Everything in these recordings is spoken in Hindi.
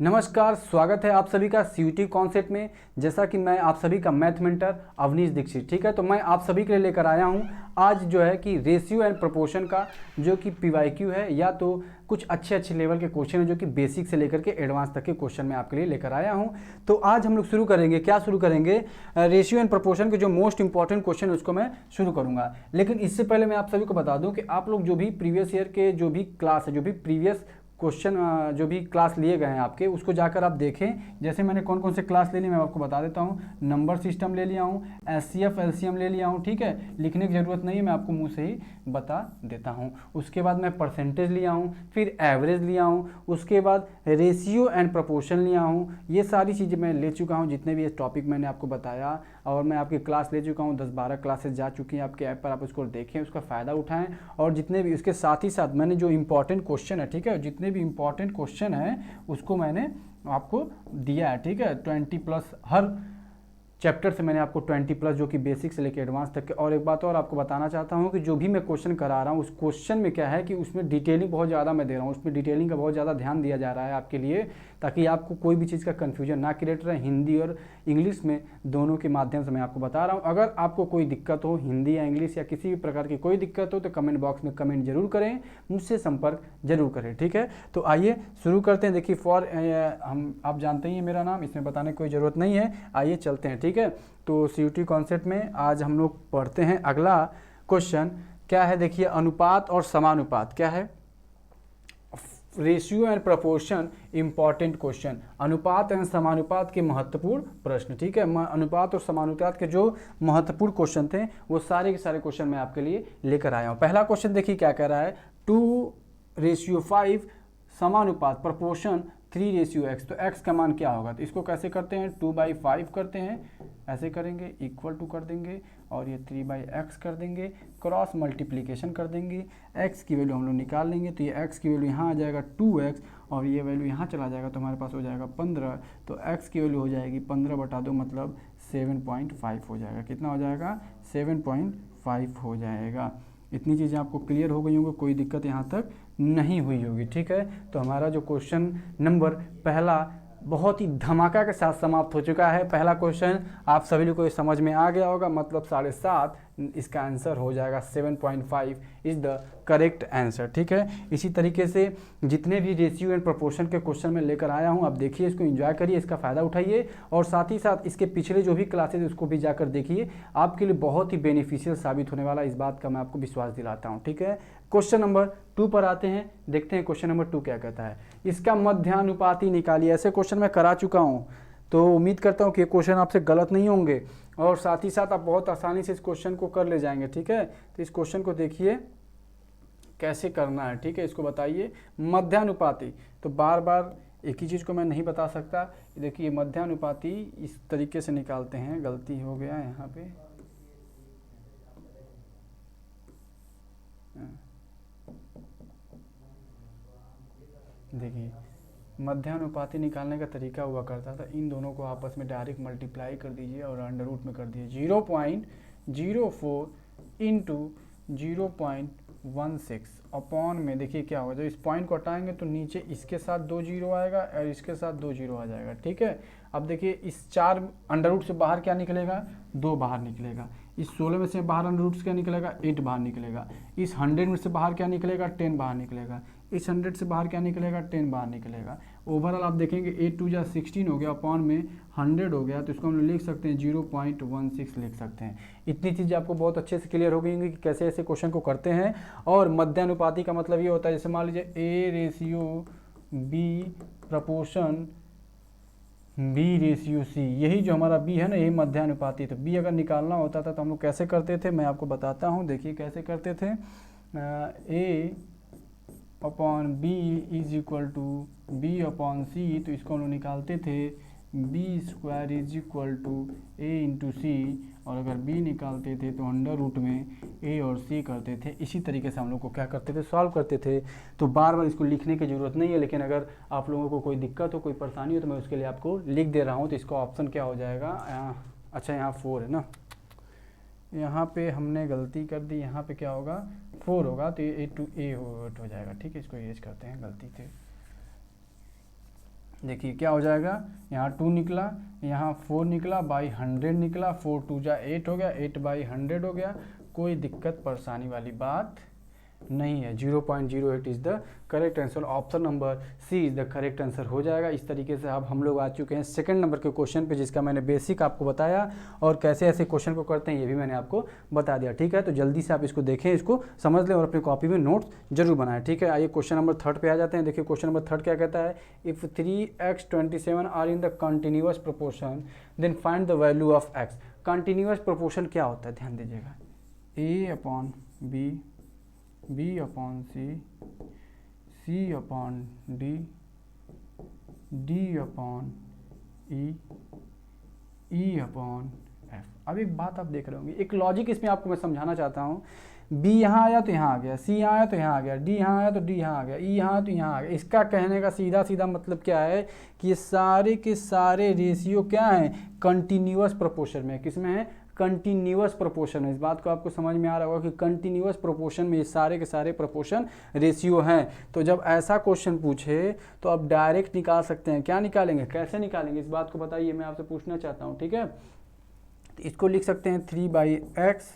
नमस्कार, स्वागत है आप सभी का सीयूटी कॉन्सेप्ट में। जैसा कि मैं आप सभी का मैथ मेंटर अवनीश दीक्षित, ठीक है। तो मैं आप सभी के लिए लेकर आया हूं आज जो है कि रेशियो एंड प्रोपोर्शन का जो कि पीवाईक्यू है, या तो कुछ अच्छे लेवल के क्वेश्चन है जो कि बेसिक से लेकर के एडवांस तक के क्वेश्चन मैं आपके लिए लेकर आया हूं। तो आज हम लोग शुरू करेंगे, क्या शुरू करेंगे, रेशियो एंड प्रोपोर्शन के जो मोस्ट इंपॉर्टेंट क्वेश्चन उसको मैं शुरू करूंगा। लेकिन इससे पहले मैं आप सभी को बता दूं कि आप लोग जो भी प्रीवियस ईयर के जो भी क्लास है, जो भी प्रीवियस क्वेश्चन जो भी क्लास लिए गए हैं आपके, उसको जाकर आप देखें। जैसे मैंने कौन कौन से क्लास ले लिए मैं आपको बता देता हूँ। नंबर सिस्टम ले लिया हूँ, एचसीएफ एलसीएम ले लिया हूँ, ठीक है। लिखने की ज़रूरत नहीं है, मैं आपको मुंह से ही बता देता हूँ। उसके बाद मैं परसेंटेज लिया हूँ, फिर एवरेज लिया हूँ, उसके बाद रेशियो एंड प्रोपोर्शन लिया हूँ। ये सारी चीज़ें मैं ले चुका हूँ, जितने भी ये टॉपिक मैंने आपको बताया। और मैं आपकी क्लास ले चुका हूँ, 10-12 क्लासेस जा चुकी हैं आपके ऐप पर। आप उसको देखें, उसका फ़ायदा उठाएं। और जितने भी उसके साथ ही साथ मैंने जो इंपॉर्टेंट क्वेश्चन है, ठीक है, जितने भी इंपॉर्टेंट क्वेश्चन है उसको मैंने आपको दिया है, ठीक है। 20+ हर चैप्टर से मैंने आपको 20+ जो कि बेसिक से लेकर एडवांस तक के। और एक बात और आपको बताना चाहता हूँ कि जो भी मैं क्वेश्चन करा रहा हूँ उस क्वेश्चन में क्या है कि उसमें डिटेलिंग बहुत ज़्यादा मैं दे रहा हूँ, उसमें डिटेलिंग का बहुत ज़्यादा ध्यान दिया जा रहा है आपके लिए, ताकि आपको कोई भी चीज़ का कन्फ्यूजन ना क्रिएट रहे। हिंदी और इंग्लिश में दोनों के माध्यम से मैं आपको बता रहा हूँ। अगर आपको कोई दिक्कत हो, हिंदी या इंग्लिश या किसी भी प्रकार की कोई दिक्कत हो, तो कमेंट बॉक्स में कमेंट जरूर करें, मुझसे संपर्क जरूर करें, ठीक है। तो आइए शुरू करते हैं। देखिए हम आप जानते ही हैं मेरा नाम, इसमें बताने की कोई ज़रूरत नहीं है। आइए चलते हैं, ठीक है। तो सीयूटी कॉन्सेप्ट में आज हम लोग पढ़ते हैं अगला क्वेश्चन। क्या है, देखिए, अनुपात और समानुपात क्या है। Ratio and proportion important question, अनुपात एंड समानुपात के महत्वपूर्ण प्रश्न, ठीक है। अनुपात और समानुपात के जो महत्वपूर्ण क्वेश्चन थे वो सारे के सारे क्वेश्चन मैं आपके लिए लेकर आया हूँ। पहला क्वेश्चन देखिए क्या कह रहा है, 2:5 समानुपात प्रोपोर्शन 3:x। तो x का मान क्या होगा, तो इसको कैसे करते हैं, 2/5 करते हैं, ऐसे करेंगे, इक्वल टू कर देंगे, और ये 3/x कर देंगे, क्रॉस मल्टीप्लीकेशन कर देंगे, x की वैल्यू हम लोग निकाल लेंगे। तो ये x की वैल्यू यहाँ आ जाएगा 2x, और ये वैल्यू यहाँ चला जाएगा तो हमारे पास हो जाएगा 15। तो x की वैल्यू हो जाएगी 15/2 मतलब 7.5 हो जाएगा। कितना हो जाएगा, 7.5 हो जाएगा। इतनी चीज़ें आपको क्लियर हो गई होंगी, कोई दिक्कत यहाँ तक नहीं हुई होगी, ठीक है। तो हमारा जो क्वेश्चन नंबर पहला बहुत ही धमाका के साथ समाप्त हो चुका है। पहला क्वेश्चन आप सभी लोगों को समझ में आ गया होगा, मतलब 7.5 इसका आंसर हो जाएगा। 7.5 इज द करेक्ट आंसर, ठीक है। इसी तरीके से जितने भी रेशियो एंड प्रोपोर्शन के क्वेश्चन मैं लेकर आया हूं, आप देखिए, इसको एंजॉय करिए, इसका फ़ायदा उठाइए, और साथ ही साथ इसके पिछले जो भी क्लासेज उसको भी जाकर देखिए। आपके लिए बहुत ही बेनिफिशियल साबित होने वाला, इस बात का मैं आपको विश्वास दिलाता हूँ, ठीक है। क्वेश्चन नंबर 2 पर आते हैं, देखते हैं क्वेश्चन नंबर 2 क्या कहता है। इसका मध्यानुपाती निकालिए। ऐसे क्वेश्चन मैं करा चुका हूँ, तो उम्मीद करता हूँ कि ये क्वेश्चन आपसे गलत नहीं होंगे, और साथ ही साथ आप बहुत आसानी से इस क्वेश्चन को कर ले जाएंगे, ठीक है। तो इस क्वेश्चन को देखिए कैसे करना है, ठीक है, इसको बताइए। मध्यानुपाती, तो बार बार एक ही चीज़ को मैं नहीं बता सकता। देखिए मध्यानुपाती इस तरीके से निकालते हैं, गलती हो गया यहाँ पे, देखिए मध्यानुपाती निकालने का तरीका हुआ करता था, इन दोनों को आपस में डायरेक्ट मल्टीप्लाई कर दीजिए और अंडर रूट में कर दीजिए। 0.04 इंटू 0.16 अपॉन में, देखिए क्या होगा, जब इस पॉइंट को हटाएंगे तो नीचे इसके साथ 2 जीरो आएगा और इसके साथ 2 जीरो आ जाएगा, ठीक है। अब देखिए इस 4 अंडर रूट से बाहर क्या निकलेगा, 2 बाहर निकलेगा। इस 16 में से बाहर अंडर रूट से क्या निकलेगा, 8 बाहर निकलेगा। इस 100 में से बाहर क्या निकलेगा, 10 बाहर निकलेगा। इस 100 से बाहर क्या निकलेगा, 10 बाहर निकलेगा। ओवरऑल आप देखेंगे 8 2 16 हो गया, अपॉन में 100 हो गया, तो इसको हम लोग लिख सकते हैं 0.16 लिख सकते हैं। इतनी चीज़ आपको बहुत अच्छे से क्लियर हो गई होंगी कि कैसे ऐसे क्वेश्चन को करते हैं। और मध्यानुपाती का मतलब ये होता है, जैसे मान लीजिए A/B प्रपोर्शन B/C, यही जो हमारा B है ना, यही मध्यानुपाती। तो B अगर निकालना होता था तो हम लोग कैसे करते थे, मैं आपको बताता हूँ। देखिए कैसे करते थे, A/B is equal to B/C, तो इसको हम लोग निकालते थे B² is equal to A/C, और अगर B निकालते थे तो अंडर रूट में A और C करते थे। इसी तरीके से हम लोग को क्या करते थे, सॉल्व करते थे। तो बार बार इसको लिखने की ज़रूरत नहीं है, लेकिन अगर आप लोगों को कोई दिक्कत हो, कोई परेशानी हो, तो मैं उसके लिए आपको लिख दे रहा हूँ। तो इसका ऑप्शन क्या हो जाएगा, अच्छा यहाँ 4 है ना, यहाँ पे हमने गलती कर दी, यहाँ पे क्या होगा, 4 होगा, तो ये A to A हो जाएगा, ठीक है। इसको यूज करते हैं, गलती थे। देखिए क्या हो जाएगा, यहाँ 2 निकला, यहाँ 4 निकला, बाई 100 निकला, 4 2 जा 8 हो गया, 8 बाई 100 हो गया। कोई दिक्कत परेशानी वाली बात नहीं है। 0.08 is the correct answer. Option number C is the correct answer हो जाएगा। इस तरीके से अब हम लोग आ चुके हैं सेकंड नंबर के क्वेश्चन पे, जिसका मैंने बेसिक आपको बताया और कैसे ऐसे क्वेश्चन को करते हैं ये भी मैंने आपको बता दिया। ठीक है, तो जल्दी से आप इसको देखें, इसको समझ लें और अपनी कॉपी में नोट्स जरूर बनाएं। ठीक है, आइए क्वेश्चन नंबर 3 पे आ जाते हैं। देखिए क्वेश्चन नंबर 3 क्या कहता है, if 3x27 are in the continuous proportion then find the value of x। Continuous proportion क्या होता है, ध्यान दीजिएगा, a/b, b/c, c/d, d/e, e/f। अब एक बात आप देख रहे होंगे, एक लॉजिक इसमें आपको मैं समझाना चाहता हूँ। b यहाँ आया तो यहाँ आ गया, c यहाँ आया तो यहाँ आ गया, d यहाँ आया तो d यहाँ आ गया, e यहाँ तो यहाँ आ गया। इसका कहने का सीधा सीधा मतलब क्या है कि ये सारे के सारे रेशियो क्या हैं, कंटिन्यूअस प्रोपोर्शन में। किस में है, कंटिन्यूअस प्रोपोर्शन है। इस बात को आपको समझ में आ रहा होगा कि कंटिन्यूअस प्रोपोर्शन में ये सारे के सारे प्रोपोर्शन रेशियो हैं। तो जब ऐसा क्वेश्चन पूछे तो आप डायरेक्ट निकाल सकते हैं। क्या निकालेंगे, कैसे निकालेंगे, इस बात को बताइए, मैं आपसे पूछना चाहता हूँ। ठीक है, तो इसको लिख सकते हैं 3/x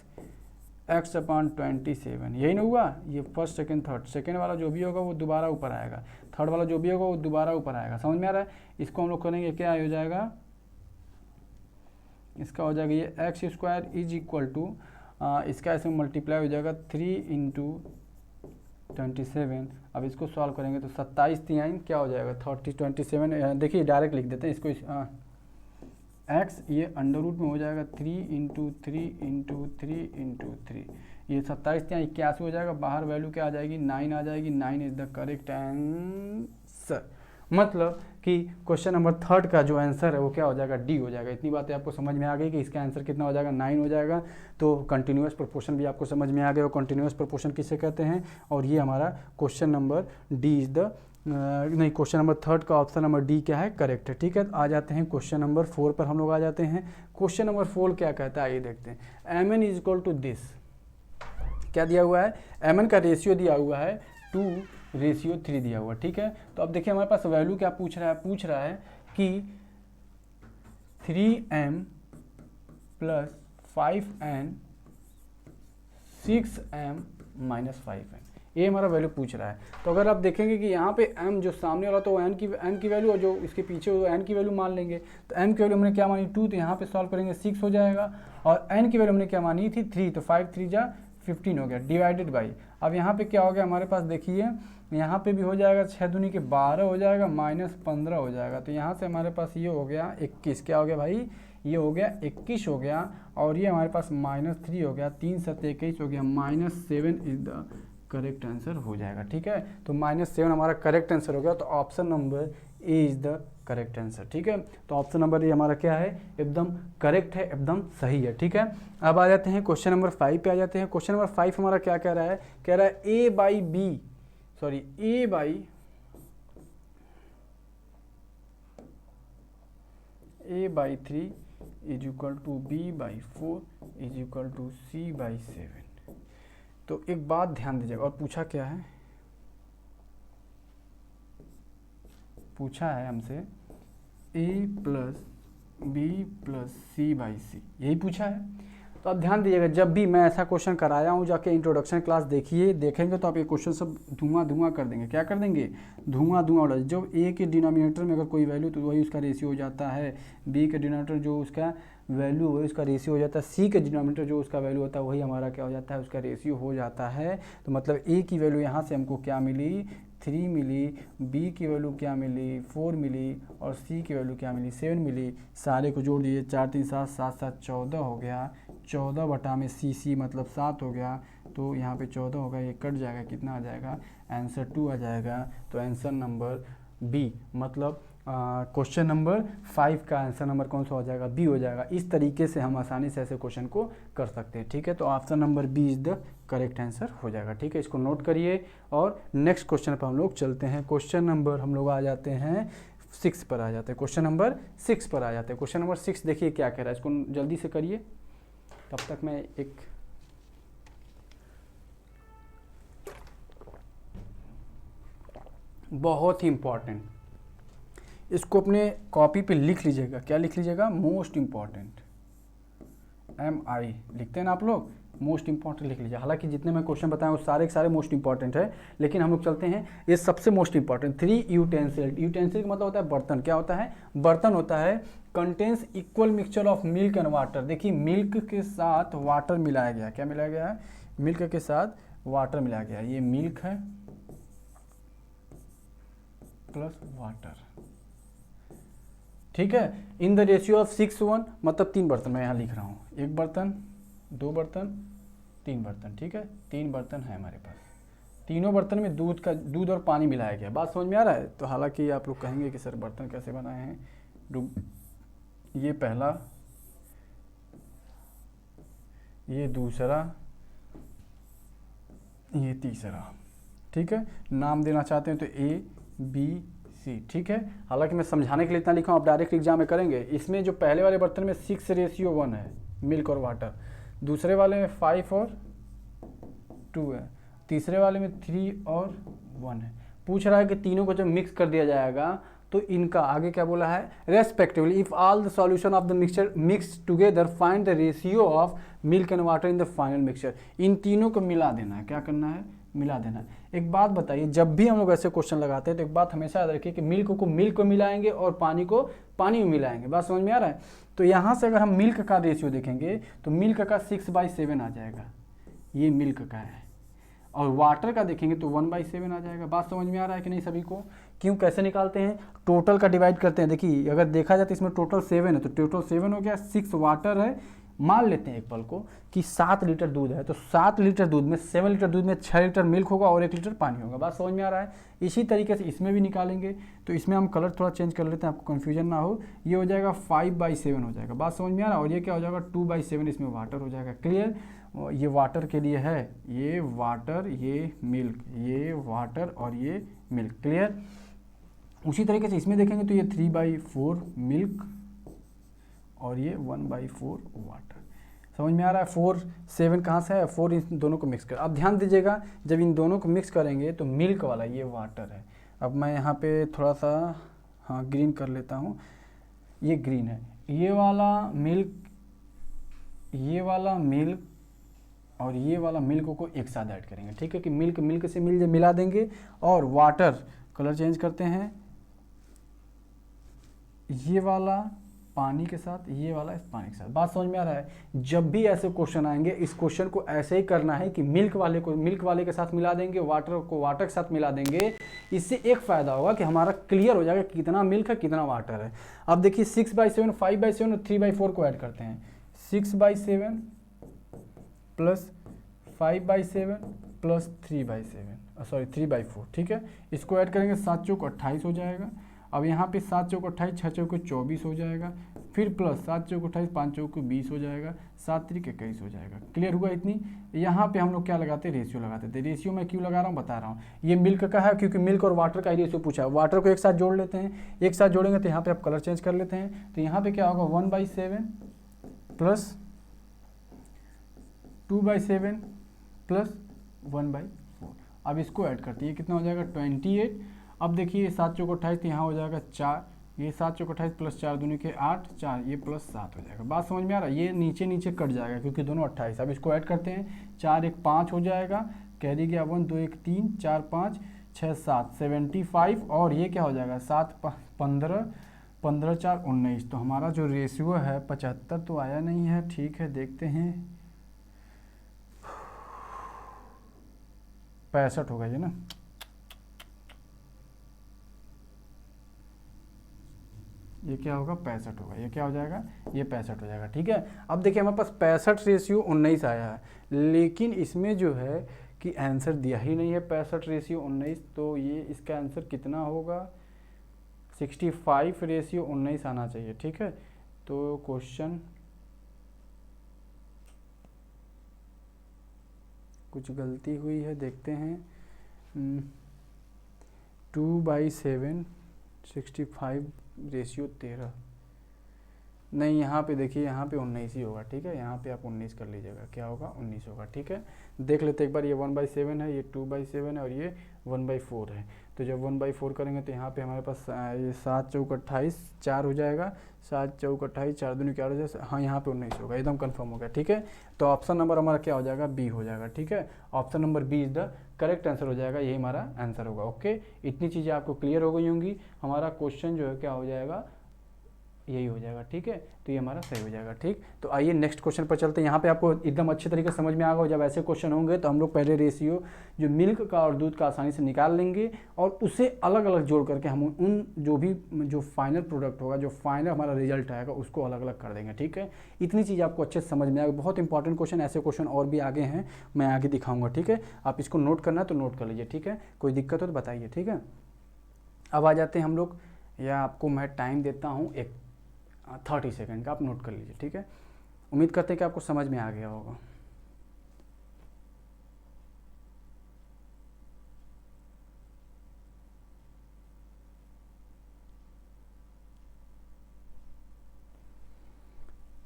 x/27। यही ना हुआ, ये फर्स्ट सेकंड थर्ड, सेकंड वाला जो भी होगा वो दोबारा ऊपर आएगा, थर्ड वाला जो भी होगा वो दोबारा ऊपर आएगा। समझ में आ रहा है। इसको हम लोग करेंगे, क्या हो जाएगा, इसका हो जाएगा ये x² इज इक्वल टू, इसका इसमें मल्टीप्लाई हो जाएगा 3 × 27। अब इसको सॉल्व करेंगे तो 27×3 क्या हो जाएगा, 30 27। देखिए डायरेक्ट लिख देते हैं इसको, x ये अंडर रूट में हो जाएगा 3 × 3 × 3 × 3, ये 27×3 81 हो जाएगा। बाहर वैल्यू क्या आ जाएगी, 9 आ जाएगी। 9 इज द करेक्ट आंसर। मतलब कि क्वेश्चन नंबर 3 का जो आंसर है वो क्या हो जाएगा, डी हो जाएगा। इतनी बातें आपको समझ में आ गई कि इसका आंसर कितना हो जाएगा, 9 हो जाएगा। तो कंटिन्यूअस प्रोपोर्शन भी आपको समझ में आ गया और कंटिन्यूअस प्रोपोर्शन किसे कहते हैं। और ये हमारा question number D is the नहीं, क्वेश्चन नंबर 3 का ऑप्शन नंबर डी क्या है, करेक्ट है। ठीक है, तो आ जाते हैं क्वेश्चन नंबर 4 पर हम लोग आ जाते हैं। क्वेश्चन नंबर 4 क्या कहता है, ये देखते हैं। mn is equal to this, क्या दिया हुआ है, mn का रेशियो दिया हुआ है 2:3 दिया हुआ। ठीक है, तो अब देखिए हमारे पास वैल्यू क्या पूछ रहा है कि 3m + 5n 6m - 5n, ये हमारा वैल्यू पूछ रहा है। तो अगर आप देखेंगे कि यहाँ पे m जो सामने वाला तो n की वैल्यू, और जो इसके पीछे वो n की वैल्यू मान लेंगे। तो m की वैल्यू हमने क्या मानी 2, तो यहाँ पे सॉल्व करेंगे 6 हो जाएगा। और n की वैल्यू हमने क्या मानी थी 3, तो 5 3 जा 15 हो गया, डिवाइडेड बाई। अब यहाँ पे क्या हो गया हमारे पास, देखिए यहाँ पे भी हो जाएगा 6 दूनी के 12 हो जाएगा, -15 हो जाएगा। तो यहाँ से हमारे पास ये हो गया 21, क्या हो गया भाई, ये हो गया 21 हो गया। और ये हमारे पास -3 हो गया, 3 7 21 हो गया, -7 इज द करेक्ट आंसर हो जाएगा। ठीक है, तो -7 हमारा करेक्ट आंसर हो गया। तो option number A is the correct answer. ठीक है, तो ऑप्शन नंबर ए हमारा क्या है, एकदम करेक्ट है, एकदम सही है। ठीक है, अब आ जाते हैं क्वेश्चन नंबर 5 पे आ जाते हैं। क्वेश्चन नंबर 5 हमारा क्या कह रहा है, कह रहा है a/3 is equal to b/4 is equal to c/7। तो एक बात ध्यान दीजिएगा, और पूछा क्या है, पूछा है हमसे a + b + c/c, यही पूछा है। तो अब ध्यान दीजिएगा, जब भी मैं ऐसा क्वेश्चन कराया हूँ, जाके इंट्रोडक्शन क्लास देखिए, देखेंगे तो आप ये क्वेश्चन सब धुआं कर देंगे। क्या कर देंगे, धुआं उड़ा। जब a के डिनोमिनेटर में अगर कोई वैल्यू तो वही उसका रेशियो हो जाता है, b के डिनोमिनेटर जो उसका वैल्यू वही उसका रेशियो हो जाता है, c के डिनोमिनेटर जो उसका वैल्यू होता है वही हमारा क्या हो जाता है, उसका रेशियो हो जाता है। तो मतलब a की वैल्यू यहाँ से हमको क्या मिली, 3 मिली, b की वैल्यू क्या मिली, 4 मिली, और c की वैल्यू क्या मिली, 7 मिली। सारे को जोड़ दीजिए, 4 3 7 7 7 14 हो गया, 14 बटा में c मतलब 7 हो गया। तो यहाँ पे 14 होगा, ये कट जाएगा, कितना आ जाएगा, आंसर 2 आ जाएगा। तो आंसर नंबर बी, मतलब क्वेश्चन नंबर 5 का आंसर नंबर कौन सा हो जाएगा, बी हो जाएगा। इस तरीके से हम आसानी से ऐसे क्वेश्चन को कर सकते हैं। ठीक है, तो option number B is the correct answer हो जाएगा। ठीक है, इसको नोट करिए और नेक्स्ट क्वेश्चन पर हम लोग चलते हैं। क्वेश्चन नंबर हम लोग आ जाते हैं 6 पर आ जाते हैं। क्वेश्चन नंबर 6 पर आ जाते हैं। क्वेश्चन नंबर 6 देखिए क्या कह रहा है, इसको जल्दी से करिए, तब तक मैं एक बहुत ही इंपॉर्टेंट इसको अपने कॉपी पे लिख लीजिएगा। क्या लिख लीजिएगा? मोस्ट इम्पॉर्टेंट, MI लिखते हैं ना आप लोग, मोस्ट इंपॉर्टेंट लिख लीजिए। हालांकि जितने मैं क्वेश्चन बताए वो सारे के सारे मोस्ट इंपॉर्टेंट है, लेकिन हम लोग चलते हैं ये सबसे मोस्ट इंपॉर्टेंट 3 यूटेंसिल। यूटेंसिल का मतलब होता है बर्तन। क्या होता है? बर्तन होता है। Contains equal mixture of milk and water. देखिए मिल्क के साथ वाटर मिलाया गया। क्या मिलाया गया है? मिल्क के साथ वाटर मिलाया गया। ये मिल्क है प्लस वाटर, ठीक है, इन द रेशियो ऑफ 6:1, मतलब 3 बर्तन मैं यहाँ लिख रहा हूँ, 1 बर्तन, 2 बर्तन, 3 बर्तन, ठीक है, 3 बर्तन है हमारे पास। तीनों बर्तन में दूध और पानी मिलाया गया। बात समझ में आ रहा है? तो हालांकि आप लोग कहेंगे कि सर बर्तन कैसे बनाए हैं, ये पहला, ये दूसरा, ये तीसरा, ठीक है। नाम देना चाहते हैं तो ABC, ठीक है। हालांकि मैं समझाने के लिए इतना लिखा हूँ, आप डायरेक्ट एग्जाम में करेंगे। इसमें जो पहले वाले बर्तन में 6:1 है मिल्क और वाटर, दूसरे वाले में 5 और 2 है, तीसरे वाले में 3 और 1 है। पूछ रहा है कि तीनों को जब मिक्स कर दिया जाएगा तो इनका आगे क्या बोला है? Respectively if all the solution of the mixture mix together find the ratio of milk and water in the final mixture. इन तीनों को मिला देना है। क्या करना है? मिला देना है। एक बात बताइए, जब भी हम लोग ऐसे क्वेश्चन लगाते हैं तो एक बात हमेशा याद रखिए कि मिल्क को मिल्क को मिलाएंगे और पानी को पानी में मिलाएंगे। बात समझ में आ रहा है? तो यहाँ से अगर हम मिल्क का रेशियो देखेंगे तो मिल्क का 6/7 आ जाएगा, ये मिल्क का है, और वाटर का देखेंगे तो 1/7 आ जाएगा। बात समझ में आ रहा है कि नहीं सभी को? क्यों, कैसे निकालते हैं? टोटल का डिवाइड करते हैं। देखिए अगर देखा जाए तो इसमें टोटल 7 है, तो टोटल 7 हो गया, 6 वाटर है। मान लेते हैं एक पल को कि 7 लीटर दूध है, तो 7 लीटर दूध में 7 लीटर दूध में 6 लीटर मिल्क होगा और 1 लीटर पानी होगा। बात समझ में आ रहा है? इसी तरीके से इसमें भी निकालेंगे। तो इसमें हम कलर थोड़ा चेंज कर लेते हैं, आपको कन्फ्यूजन ना हो। ये हो जाएगा 5/7 हो जाएगा। बात समझ में आ रहा है? और ये क्या हो जाएगा? 2/7 इसमें वाटर हो जाएगा। क्लियर? ये वाटर के लिए है, ये वाटर, ये मिल्क, ये वाटर और ये मिल्क। क्लियर? उसी तरीके से इसमें देखेंगे तो ये 3/4 मिल्क और ये 1/4 वाटर। समझ में आ रहा है? 4 7 कहाँ से है? 4 इन दोनों को मिक्स कर। अब ध्यान दीजिएगा, जब इन दोनों को मिक्स करेंगे तो मिल्क वाला ये वाटर है। अब मैं यहाँ पे थोड़ा सा हाँ ग्रीन कर लेता हूँ, ये ग्रीन है, ये वाला मिल्क, ये वाला मिल्क और ये वाला मिल्क को एक साथ ऐड करेंगे, ठीक है, कि मिल्क मिल्क से मिला देंगे। और वाटर, कलर चेंज करते हैं, ये वाला पानी के साथ, ये वाला इस पानी के साथ। बात समझ में आ रहा है? जब भी ऐसे क्वेश्चन आएंगे इस क्वेश्चन को ऐसे ही करना है कि मिल्क वाले को मिल्क वाले के साथ मिला देंगे, वाटर को वाटर के साथ मिला देंगे। इससे एक फ़ायदा होगा कि हमारा क्लियर हो जाएगा कितना मिल्क है कितना वाटर है। अब देखिए 6/7, 5/7 और 3/4 को ऐड करते हैं। 6/7 प्लस 5/7 प्लस 3/7, सॉरी 3/4, ठीक है। इसको ऐड करेंगे, 7 चौक 28 हो जाएगा। अब यहाँ पे 7 चौक 28, 6 चौक 24 हो जाएगा, फिर प्लस 7 चौक 28, 5 चौक 20 हो जाएगा, 7 त्रिक 21 हो जाएगा। क्लियर हुआ इतनी? यहाँ पे हम लोग क्या लगाते हैं? रेशियो लगाते थे। रेशियो मैं क्यों लगा रहा हूँ बता रहा हूँ। ये मिल्क का है क्योंकि मिल्क और वाटर का ही रेशियो पूछा है। वाटर को एक साथ जोड़ लेते हैं, एक साथ जोड़ेंगे तो यहाँ पे आप कलर चेंज कर लेते हैं। तो यहाँ पे क्या होगा? 1/7 प्लस 2/7 प्लस 1/4। अब इसको ऐड करते हैं, ये कितना हो जाएगा? 28। अब देखिए 7 चौक 28, तो यहाँ हो जाएगा 4, ये 7 चौक 28 प्लस 4 दूनी के 8, 4 ये प्लस 7 हो जाएगा। बात समझ में आ रहा है? ये नीचे नीचे कट जाएगा क्योंकि दोनों 28। अब इसको ऐड करते हैं, 4 1 5 हो जाएगा, कैरी गया 1, 2 1 3, 4 5 6 7, 75। और ये क्या हो जाएगा? 7 15, 15 4 19। तो हमारा जो रेशियो है 75 तो आया नहीं है, ठीक है, देखते हैं 65 होगा ये ना। ये क्या होगा? 65 होगा। ये क्या हो जाएगा? ये 65 हो जाएगा, ठीक है। अब देखिए हमारे पास 65/19 आया है, लेकिन इसमें जो है कि आंसर दिया ही नहीं है 65/19। तो ये इसका आंसर कितना होगा? 65/19 आना चाहिए, ठीक है। तो क्वेश्चन कुछ गलती हुई है, देखते हैं। 2/7 65 रेशियो 13, नहीं, यहाँ पे देखिए, यहाँ पे 19 ही होगा, ठीक है, यहाँ पे आप 19 कर लीजिएगा, क्या होगा 19 होगा, ठीक है। देख लेते एक बार, ये 1/7 है, ये 2/7 है और ये 1/4 है। तो जब 1/4 करेंगे तो यहाँ पे हमारे पास ये 7 चौक 28 4 हो जाएगा, 7 चौक 28 4 दूनी 4 हो जाएगा, हाँ यहाँ पे 19 होगा, एकदम कंफर्म हो गया, ठीक है। तो ऑप्शन नंबर हमारा क्या हो जाएगा, बी हो जाएगा, ठीक है। Option number B is the correct answer हो जाएगा, यही हमारा आंसर होगा। ओके, इतनी चीज़ें आपको क्लियर हो गई होंगी, हमारा क्वेश्चन जो है क्या हो जाएगा, यही हो जाएगा, ठीक है। तो ये हमारा सही हो जाएगा, ठीक। तो आइए नेक्स्ट क्वेश्चन पर चलते हैं। यहाँ पे आपको एकदम अच्छे तरीके से समझ में आ गया, जब ऐसे क्वेश्चन होंगे तो हम लोग पहले रेशियो जो मिल्क का और दूध का आसानी से निकाल लेंगे और उसे अलग अलग जोड़ करके हम उन जो फाइनल प्रोडक्ट होगा, जो फाइनल हमारा रिजल्ट आएगा, उसको अलग अलग कर देंगे, ठीक है। इतनी चीज़ आपको अच्छे से समझ में आएगा। बहुत इंपॉर्टेंट क्वेश्चन, ऐसे क्वेश्चन और भी आगे हैं, मैं आगे दिखाऊंगा, ठीक है। आप इसको नोट करना है तो नोट कर लीजिए, ठीक है। कोई दिक्कत हो तो बताइए, ठीक है। अब आ जाते हैं हम लोग, या आपको मैं टाइम देता हूँ एक 30 सेकंड का, आप नोट कर लीजिए, ठीक है। उम्मीद करते हैं कि आपको समझ में आ गया होगा।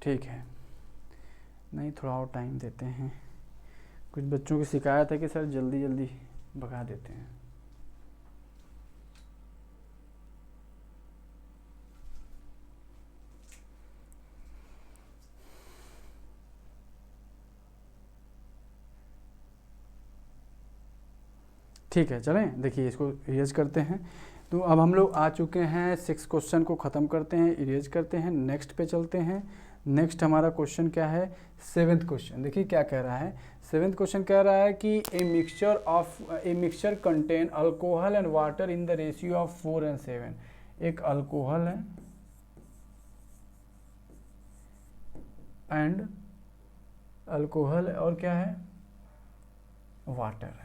ठीक है, नहीं थोड़ा और टाइम देते हैं। कुछ बच्चों की शिकायत है कि सर जल्दी जल्दी भगा देते हैं। ठीक है, चलें देखिए, इसको इरेज करते हैं। तो अब हम लोग आ चुके हैं 6 क्वेश्चन को ख़त्म करते हैं, इरेज करते हैं, नेक्स्ट पे चलते हैं। नेक्स्ट हमारा क्वेश्चन क्या है, 7th क्वेश्चन। देखिए क्या कह रहा है, 7th क्वेश्चन कह रहा है कि a mixture contain alcohol and water in the ratio of 4 and 7। एक अल्कोहल है एंड अल्कोहल और क्या है, वाटर है।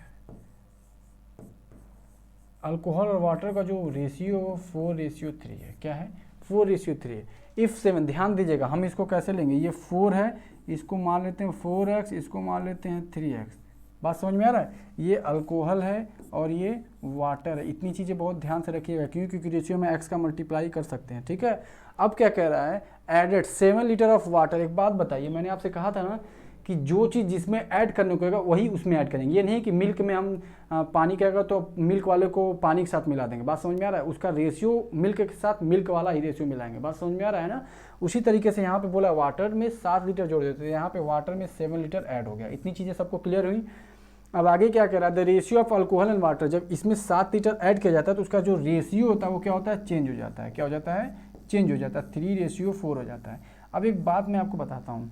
अल्कोहल और वाटर का जो रेशियो 4:3 है, क्या है 4:3 है। इफ़ 7, ध्यान दीजिएगा, हम इसको कैसे लेंगे, ये 4 है, इसको मान लेते हैं 4x, इसको मान लेते हैं 3x। बात समझ में आ रहा है, ये अल्कोहल है और ये वाटर है। इतनी चीज़ें बहुत ध्यान से रखिएगा, क्योंकि रेशियो में x का मल्टीप्लाई कर सकते हैं, ठीक है। अब क्या कह रहा है, एडेड 7 लीटर ऑफ वाटर। एक बात बताइए, मैंने आपसे कहा था ना कि जो चीज़ जिसमें ऐड करने को होगा वही उसमें ऐड करेंगे। ये नहीं कि मिल्क में हम पानी कहेगा तो मिल्क वाले को पानी के साथ मिला देंगे। बात समझ में आ रहा है, उसका रेशियो मिल्क के साथ मिल्क वाला ही रेशियो मिलाएंगे। बात समझ में आ रहा है ना। उसी तरीके से यहाँ पे बोला वाटर में 7 लीटर जोड़ देते हैं, यहाँ पे वाटर में 7 लीटर ऐड हो गया। इतनी चीज़ें सबको क्लियर हुई। अब आगे क्या कह रहा है, the ratio of alcohol and water. जब इसमें 7 लीटर ऐड किया जाता है तो उसका जो रेशियो होता है वो क्या होता है, चेंज हो जाता है। क्या हो जाता है, चेंज हो जाता है, 3:4 हो जाता है। अब एक बात मैं आपको बताता हूँ,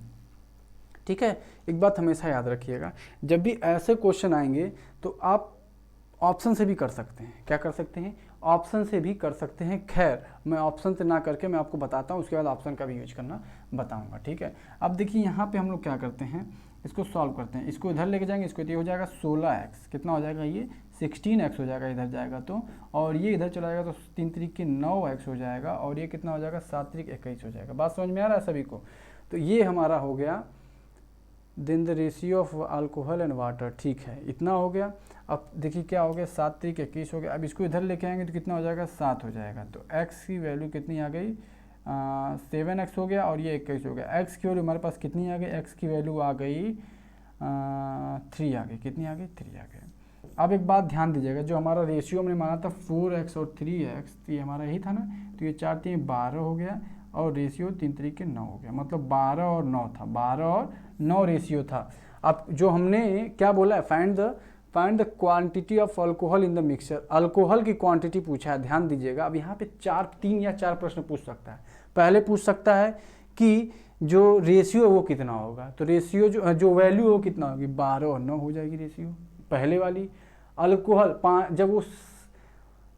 ठीक है। एक बात हमेशा याद रखिएगा, जब भी ऐसे क्वेश्चन आएंगे तो आप ऑप्शन से भी कर सकते हैं। क्या कर सकते हैं, ऑप्शन से भी कर सकते हैं। खैर मैं ऑप्शन से ना करके मैं आपको बताता हूँ, उसके बाद ऑप्शन का भी यूज करना बताऊंगा, ठीक है। अब देखिए यहाँ पे हम लोग क्या करते हैं, इसको सॉल्व करते हैं। इसको इधर लेके जाएंगे, इसको ये हो जाएगा 16x, कितना हो जाएगा, ये 16x हो जाएगा इधर जाएगा तो, और ये इधर चला जाएगा तो 3 तरीके 9x हो जाएगा, और ये कितना हो जाएगा 7 तरीके 21 हो जाएगा। बात समझ में आ रहा है सभी को। तो ये हमारा हो गया then the ratio of alcohol and water, ठीक है, इतना हो गया। अब देखिए क्या हो गया, 7 तरीके 21 हो गया। अब इसको इधर लेके आएंगे तो कितना हो जाएगा, 7 हो जाएगा। तो x की वैल्यू कितनी आ गई, 7x हो गया, और ये 21 हो गया। x की वैल्यू हमारे पास कितनी आ गई, x की वैल्यू आ गई 3 आ गई। कितनी आ गई, 3 आ गई। अब एक बात ध्यान दीजिएगा, जो हमारा रेशियो हमने माना था 4x और 3x, तो ये हमारा यही था ना। तो ये 4 3 12 हो गया, और रेशियो 3 तरीके 9 हो गया। मतलब 12 और 9 था, 12 और 9 रेशियो था। अब जो हमने क्या बोला है, find the quantity of alcohol in the mixture. Alcohol की क्वांटिटी पूछा है, ध्यान दीजिएगा। अब यहाँ पे 3 या 4 प्रश्न पूछ सकता है। पहले पूछ सकता है कि जो रेशियो है वो कितना होगा, तो रेशियो जो वैल्यू हो कितना होगी, 12 और 9 हो जाएगी रेशियो पहले वाली। अल्कोहल जब उस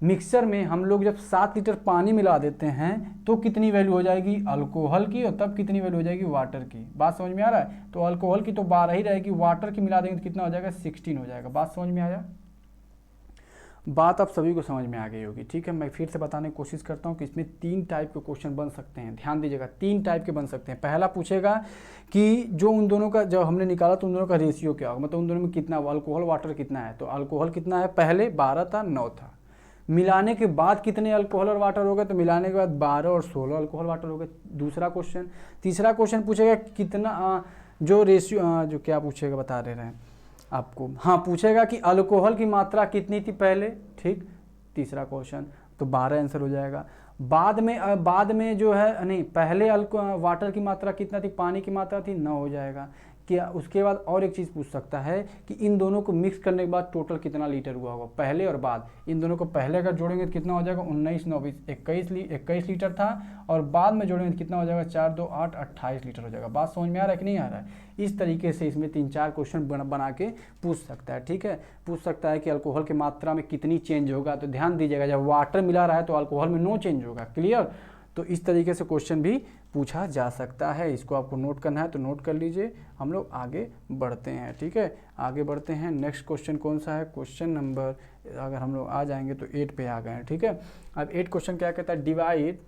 मिक्सचर में हम लोग जब 7 लीटर पानी मिला देते हैं तो कितनी वैल्यू हो जाएगी अल्कोहल की, और तब कितनी वैल्यू हो जाएगी वाटर की। बात समझ में आ रहा है। तो अल्कोहल की तो 12 ही रहेगी, वाटर की मिला देंगे तो कितना हो जाएगा, 16 हो जाएगा। बात समझ में आया, बात आप सभी को समझ में आ गई होगी, ठीक है। मैं फिर से बताने की कोशिश करता हूँ कि इसमें 3 टाइप के क्वेश्चन बन सकते हैं। ध्यान दीजिएगा, 3 टाइप के बन सकते हैं। पहला पूछेगा कि जो उन दोनों का जब हमने निकाला तो उन दोनों का रेशियो क्या होगा, मतलब उन दोनों में कितना अल्कोहल वाटर कितना है। तो अल्कोहल कितना है, पहले 12 था 9 था, मिलाने के बाद कितने अल्कोहल और वाटर हो गए, तो मिलाने के बाद 12 और 16 अल्कोहल वाटर हो गए, दूसरा क्वेश्चन। तीसरा क्वेश्चन पूछेगा कितना जो रेशियो जो क्या पूछेगा बता दे रहे हैं आपको, हाँ पूछेगा कि अल्कोहल की मात्रा कितनी थी पहले, ठीक, तीसरा क्वेश्चन, तो 12 आंसर हो जाएगा। बाद में जो है नहीं, पहले वाटर की मात्रा कितना थी, पानी की मात्रा थी 9 हो जाएगा। क्या उसके बाद और एक चीज़ पूछ सकता है कि इन दोनों को मिक्स करने के बाद टोटल कितना लीटर हुआ होगा, पहले और बाद, इन दोनों को पहले अगर जोड़ेंगे तो कितना हो जाएगा, 19 9 20 21 लीटर था, और बाद में जोड़ेंगे तो कितना हो जाएगा, 4 2 8 28 लीटर हो जाएगा। बात समझ में आ रहा है कि नहीं आ रहा है? इस तरीके से इसमें 3-4 क्वेश्चन बना के पूछ सकता है, ठीक है। पूछ सकता है कि अल्कोहल की मात्रा में कितनी चेंज होगा, तो ध्यान दीजिएगा जब वाटर मिला रहा है तो अल्कोहल में नो चेंज होगा, क्लियर। तो इस तरीके से क्वेश्चन भी पूछा जा सकता है, इसको आपको नोट करना है तो नोट कर लीजिए। हम लोग आगे बढ़ते हैं, ठीक है, आगे बढ़ते हैं। नेक्स्ट क्वेश्चन कौन सा है, क्वेश्चन नंबर, अगर हम लोग आ जाएंगे तो 8 पे आ गए हैं, ठीक है। अब 8 क्वेश्चन क्या कहता है, डिवाइड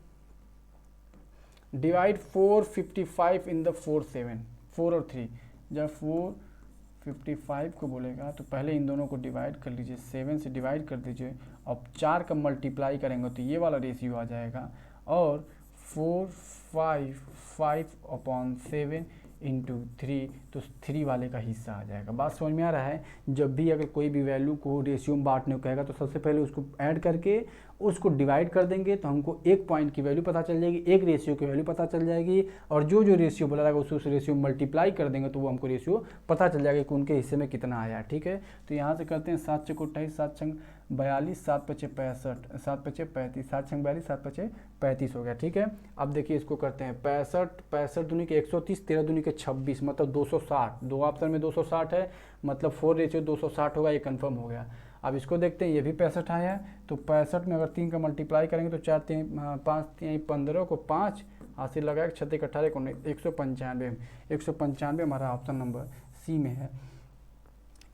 455 इन द 4 और 3। जब 455 को बोलेगा तो पहले इन दोनों को डिवाइड कर लीजिए, 7 से डिवाइड कर दीजिए, और 4 का मल्टीप्लाई करेंगे तो ये वाला रेशियो आ जाएगा, और 455/7 इंटू 3, तो 3 वाले का हिस्सा आ जाएगा। बात समझ में आ रहा है? जब भी अगर कोई भी वैल्यू को रेशियो में बांटने को कहेगा तो सबसे पहले उसको ऐड करके उसको डिवाइड कर देंगे, तो हमको एक पॉइंट की वैल्यू पता चल जाएगी, एक रेशियो की वैल्यू पता चल जाएगी, और जो रेशियो बोला जाएगा उस रेशियो मल्टीप्लाई कर देंगे तो वो हमको रेशियो पता चल जाएगा कि उनके हिस्से में कितना आया, ठीक है। तो यहाँ से करते हैं 7 × 28, 7 × 42, 7 × 5 65, 7 × 5 35, 7 × 42, 7 × 5 35 हो गया, ठीक है। अब देखिए इसको करते हैं 65 दूनी के 130, 13 दूनी के 26, मतलब 260, दो ऑप्शन में 260 है, मतलब 4 रेशियो 260 होगा, ये कंफर्म हो गया। अब इसको देखते हैं, ये भी 65 आया है, तो 65 में अगर 3 का मल्टीप्लाई करेंगे तो 4 3 5 3 15 को 5 हासिल लगाए, 36 18 19, 195 हमारा ऑप्शन नंबर सी में है।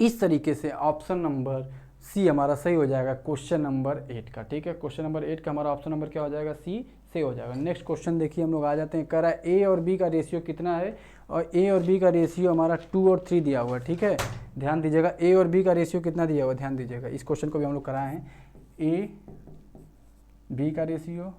इस तरीके से ऑप्शन नंबर सी हमारा सही हो जाएगा क्वेश्चन नंबर 8 का, ठीक है। क्वेश्चन नंबर 8 का हमारा ऑप्शन नंबर क्या हो जाएगा, सी से हो जाएगा। नेक्स्ट क्वेश्चन देखिए, हम लोग आ जाते हैं, कह रहा है ए और बी का रेशियो कितना है, और ए और बी का रेशियो हमारा 2 और 3 दिया हुआ है, ठीक है। ध्यान दीजिएगा ए और बी का रेशियो कितना दिया हुआ है, ध्यान दीजिएगा, इस क्वेश्चन को भी हम लोग कराए हैं। ए बी का रेशियो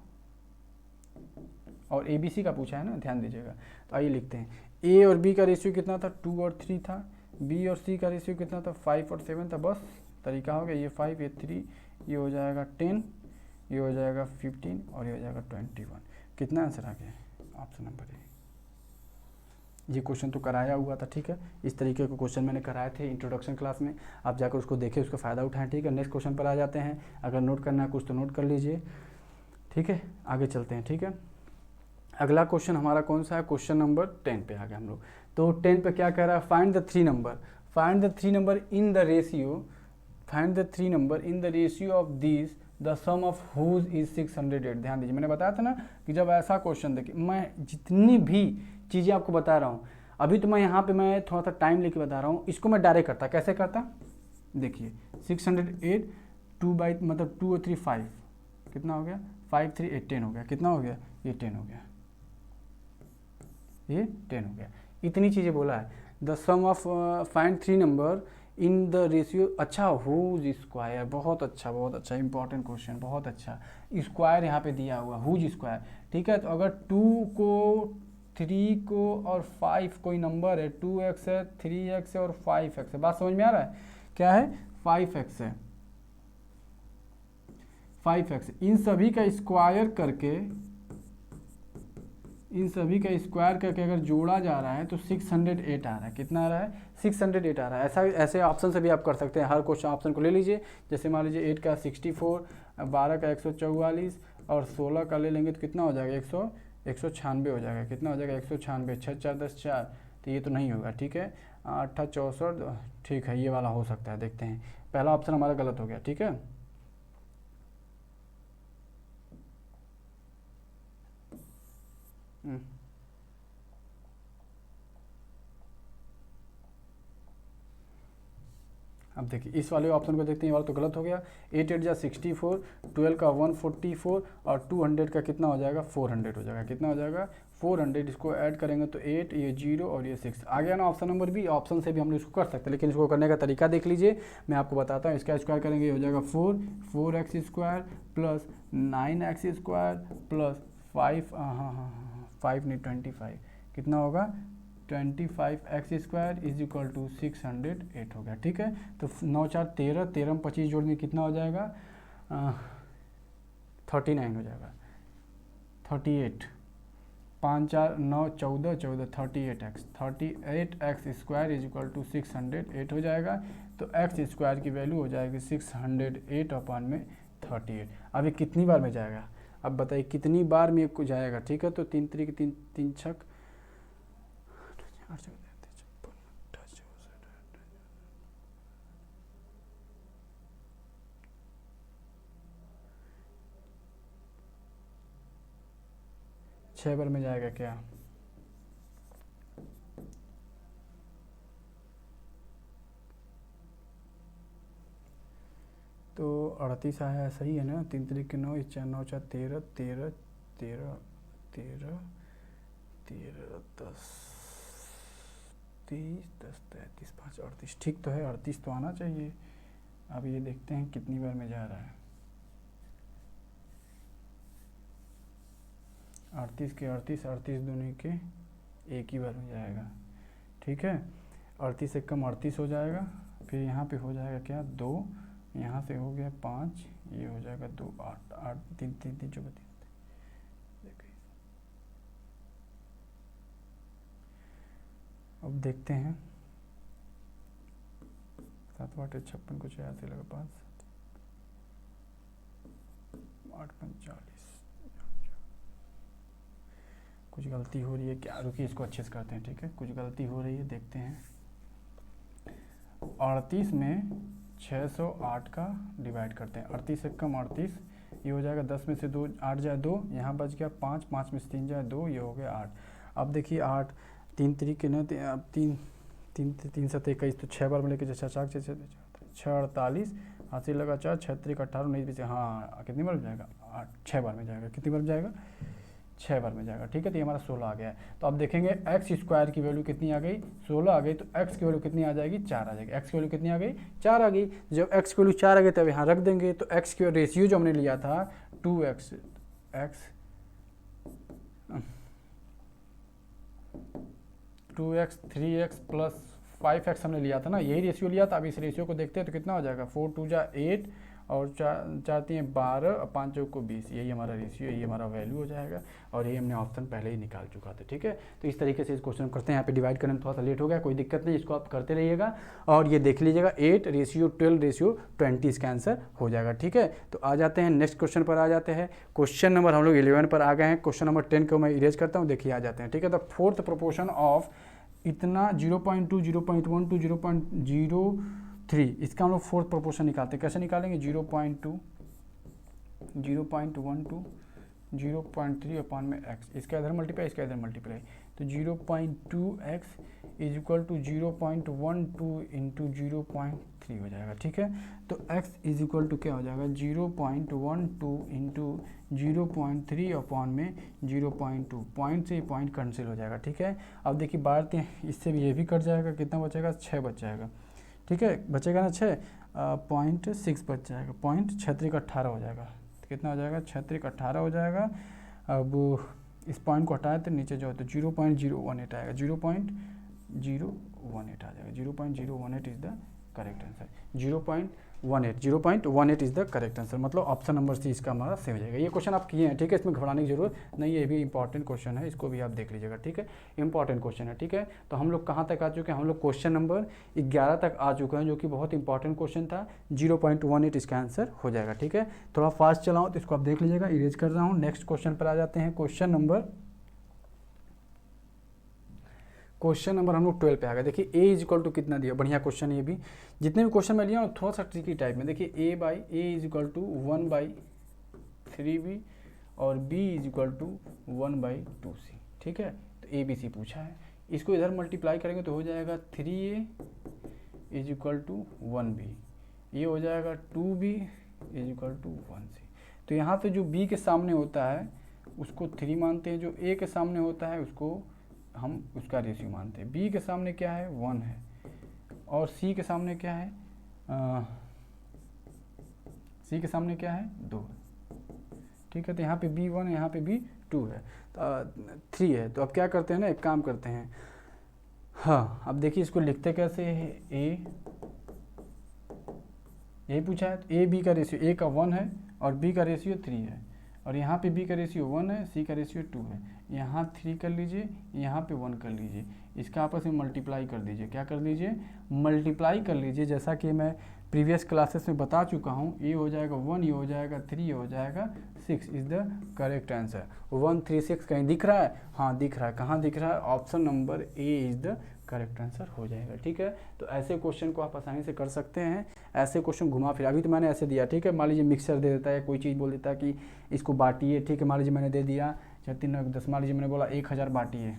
और ए बी सी का पूछा है ना, ध्यान दीजिएगा। तो आइए लिखते हैं, ए और बी का रेशियो कितना था, 2 और 3 था, बी और सी का रेशियो कितना था, 5 और 7 था। बस तरीका हो गया, ये 5 ये 3, ये हो जाएगा 10, ये हो जाएगा 15, और ये हो जाएगा 21। कितना आंसर आ गया, ऑप्शन नंबर ए। ये क्वेश्चन तो कराया हुआ था, ठीक है। इस तरीके के क्वेश्चन मैंने कराए थे इंट्रोडक्शन क्लास में, आप जाकर उसको देखें, उसका फ़ायदा उठाएं, ठीक है। नेक्स्ट क्वेश्चन पर आ जाते हैं, अगर नोट करना है कुछ तो नोट कर लीजिए, ठीक है। आगे चलते हैं, ठीक है। अगला क्वेश्चन हमारा कौन सा है, क्वेश्चन नंबर 10 पे आ गए हम लोग। तो 10 पे क्या कह रहा है, find the 3 number in the ratio, find the 3 number in the ratio of this, the sum of whose is 608। ध्यान दीजिए, मैंने बताया था ना कि जब ऐसा क्वेश्चन देखिए, मैं जितनी भी चीज़ें आपको बता रहा हूँ, अभी तो मैं यहाँ पे मैं थोड़ा सा टाइम लेके बता रहा हूँ, इसको मैं डायरेक्ट करता, कैसे करता देखिए, 608 2 बाई मतलब 2 और 3 5, कितना हो गया, 5 3 8 10 हो गया, कितना हो गया, ये 10 हो गया, ये 10 हो गया। इतनी चीज़ें बोला है, the sum of find 3 number in the ratio. अच्छा, हुज स्क्वायर, बहुत अच्छा इंपॉर्टेंट क्वेश्चन, बहुत अच्छा। स्क्वायर यहाँ पे दिया हुआ, हुज स्क्वायर, ठीक है। तो अगर 2 को 3 को और 5 कोई नंबर है, 2x है, 3x है और 5x है, बात समझ में आ रहा है, क्या है, 5x है, 5x, इन सभी का स्क्वायर करके अगर जोड़ा जा रहा है तो 608 आ रहा है, कितना आ रहा है, 608 आ रहा है। ऐसे ऑप्शन से भी आप कर सकते हैं, हर क्वेश्चन ऑप्शन को ले लीजिए, जैसे मान लीजिए 8 का 64, 12 का 144 और 16 का ले लेंगे तो कितना हो जाएगा, 196 हो जाएगा, कितना हो जाएगा, 196, 6 4 10 4, तो ये तो नहीं होगा, ठीक है। 8 64, ठीक है, ये वाला हो सकता है, देखते हैं। पहला ऑप्शन हमारा गलत हो गया, ठीक है। अब देखिए इस वाले ऑप्शन को देखते हैं, ये वाला तो गलत हो गया। 8 8 जा 64, 12 का 144 और 200 का कितना हो जाएगा 400 हो जाएगा। कितना हो जाएगा 400। इसको ऐड करेंगे तो 8, ये 0 और ये 6 आ गया ना ऑप्शन नंबर बी। ऑप्शन से भी हम लोग इसको कर सकते हैं, लेकिन इसको करने का तरीका देख लीजिए, मैं आपको बताता हूँ। इसका स्क्वायर करेंगे, ये हो जाएगा 4x square plus 9x square plus 5 नहीं 25, कितना होगा 25x square is equal to 608 हो गया। ठीक है, तो 9 4 13, 13 में 25 जोड़ने कितना हो जाएगा 39 हो जाएगा, 38, 5 4 9 14 14 38x square is equal to 608 हो जाएगा। तो x स्क्वायर की वैल्यू हो जाएगी 608 अपॉन में 38। अभी कितनी बार में जाएगा, अब बताइए कितनी बार में को जाएगा। ठीक है, तो 3 3 3 3 छक 6 बार में जाएगा क्या, तो 38 आया, सही है ना। 3 3 के 9, 4 9 4 13 13 13 13 13 10 30 10 33 5 38, ठीक तो है, 38 तो आना चाहिए। अब ये देखते हैं कितनी बार में जा रहा है। 38 के 38, 38 दूनी के एक ही बार में जाएगा। ठीक है, 38 से कम 38 हो जाएगा, फिर यहाँ पे हो जाएगा क्या 2, यहाँ से हो गया 5, ये हो जाएगा 2 8 8 3 3 3 जो 32। अब देखते हैं 7 8 56 कुछ ऐसे लगा 5 8 45, कुछ गलती हो रही है क्या, रुकिए इसको अच्छे से करते हैं। ठीक है, कुछ गलती हो रही है, देखते हैं। 38 में 608 का डिवाइड करते हैं, 38 से कम 38, ये हो जाएगा 10 में से 2 8 जाए 2, यहाँ बच गया 5, 5 में से 3 जाए 2, ये हो गया 8। अब देखिए 8 3 तरीके न 3 3 3 7 21, तो 6 बार में लेके 6 4 6 48, हासिल लगा 4 6 3 18 19 20, हाँ कितनी बार में जाएगा 8 6 बार में जाएगा। कितनी बार में जाएगा 6 बार में जाएगा। ठीक है, तो ये हमारा 16 आ गया है। तो अब देखेंगे एक्स स्क्वायर की वैल्यू कितनी आ गई 16 आ गई, तो एक्स की वैल्यू कितनी आ जाएगी 4 आ जाएगी। एक्स की वैल्यू कितनी आ गई 4 आ गई। जब एक्स की वैल्यू 4 आ गई तब यहाँ रख देंगे, तो एक्स की रेशियो जो हमने लिया था 2x, x 2x 3x plus 5x हमने लिया था ना, यही रेशियो लिया था। अब इस रेशियो को देखते हैं तो कितना हो जाएगा 4 2 जा 8 और 4 3 12 और 5 चौक को 20, यही हमारा रेशियो, यही हमारा वैल्यू हो जाएगा। और ये हमने ऑप्शन पहले ही निकाल चुका था। ठीक है, तो इस तरीके से इस क्वेश्चन करते हैं। यहाँ पे डिवाइड करने में थोड़ा सा लेट हो गया, कोई दिक्कत नहीं, इसको आप करते रहिएगा। और ये देख लीजिएगा 8 रेशियो 12 रेशियो 20 इसका आंसर हो जाएगा। ठीक है, तो आ जाते हैं नेक्स्ट क्वेश्चन पर। आ जाते हैं क्वेश्चन नंबर हम लोग 11 पर आ गए हैं। क्वेश्चन नंबर 10 को मैं इरेज करता हूँ, देखिए आ जाते हैं। ठीक है, द फोर्थ प्रोपोर्शन ऑफ इतना 0.2 0.1 टू 0.03, इसका हम लोग फोर्थ प्रोपोर्शन निकालते हैं। कैसे निकालेंगे 0.2 0.1 टू 0.3 अपॉन में x, इसका इधर मल्टीप्लाई इसका इधर मल्टीप्लाई, तो 0.2x is equal to 0.12 into 0.3 हो जाएगा। ठीक है, तो x इज इक्वल टू क्या हो जाएगा 0.12 इंटू 0.3 अपॉन में 0.2, पॉइंट से पॉइंट कैंसिल हो जाएगा। ठीक है, अब देखिए बात इससे भी ये भी कट जाएगा, कितना बचेगा 6 बच जाएगा। ठीक है, बचेगा ना 6, 0.6 बच जाएगा, पॉइंट 6 3 18 हो जाएगा। कितना हो जाएगा 6 3 18 हो जाएगा। अब इस पॉइंट को हटाए तो नीचे जो है तो 0.018 आएगा, 0.018 आ जाएगा। 0.018 is the correct answer, 0.18 is the correct answer, मतलब ऑप्शन नंबर सी इसका हमारा सही हो जाएगा। ये क्वेश्चन आप किए हैं, ठीक है, इसमें घबराने की जरूरत नहीं है, ये भी इंपॉर्टेंट क्वेश्चन है, इसको भी आप देख लीजिएगा। ठीक है, इंपॉर्टेंट क्वेश्चन है। ठीक है, तो हम लोग कहाँ तक आ चुके हैं, हम लोग क्वेश्चन नंबर 11 तक आ चुके हैं, जो कि बहुत इंपॉर्टेंट क्वेश्चन था। 0.18 इसका आंसर हो जाएगा। ठीक है, थोड़ा फास्ट चलाऊँ तो इसको आप देख लीजिएगा, इरेज कर रहा हूँ। नेक्स्ट क्वेश्चन पर आ जाते हैं। क्वेश्चन नंबर हम लोग 12 पे आ गए। देखिए a इज इक्वल टू कितना दिया, बढ़िया क्वेश्चन ये भी। जितने भी क्वेश्चन मैं लिया हूँ थोड़ा सा ट्रिकी टाइप में। देखिए a is equal to 1/3b और b is equal to 1/2c। ठीक है, तो a b c पूछा है, इसको इधर मल्टीप्लाई करेंगे तो हो जाएगा 3a is equal to 1b, ये हो जाएगा 2b is equal to 1c। तो यहाँ पे जो b के सामने होता है उसको 3 मानते हैं, जो a के सामने होता है उसको हम उसका रेशियो मानते हैं। b के सामने क्या है 1 है और c के सामने क्या है c के सामने क्या है 2, ठीक है। तो यहाँ पे b1 है, यहाँ पे b2 है, 3 है। तो अब क्या करते हैं ना, एक काम करते हैं, हाँ अब देखिए इसको लिखते कैसे है, ए पूछा है तो ए बी का रेशियो, ए का 1 है और बी का रेशियो 3 है, और यहाँ पे बी का रेशियो 1 है, सी का रेशियो 2 है। यहाँ 3 कर लीजिए, यहाँ पे 1 कर लीजिए, इसका आपस में मल्टीप्लाई कर दीजिए। क्या कर दीजिए, मल्टीप्लाई कर लीजिए। जैसा कि मैं प्रीवियस क्लासेस में बता चुका हूँ, ये हो जाएगा 1, ये हो जाएगा 3, ये हो जाएगा 6 इज़ द करेक्ट आंसर। 1 3 6 कहीं दिख रहा है? हाँ दिख रहा है। कहाँ दिख रहा है? Option number A is the correct answer हो जाएगा, ठीक है। तो ऐसे क्वेश्चन को आप आसानी से कर सकते हैं। ऐसे क्वेश्चन घुमा फिर, अभी तो मैंने ऐसे दिया, ठीक है। मान लीजिए मिक्सर दे देता है, कोई चीज़ बोल देता है कि इसको बांटिए, ठीक है। मान लीजिए मैंने दे दिया 4 3 10, मान लीजिए मैंने बोला 1000 बांटिए,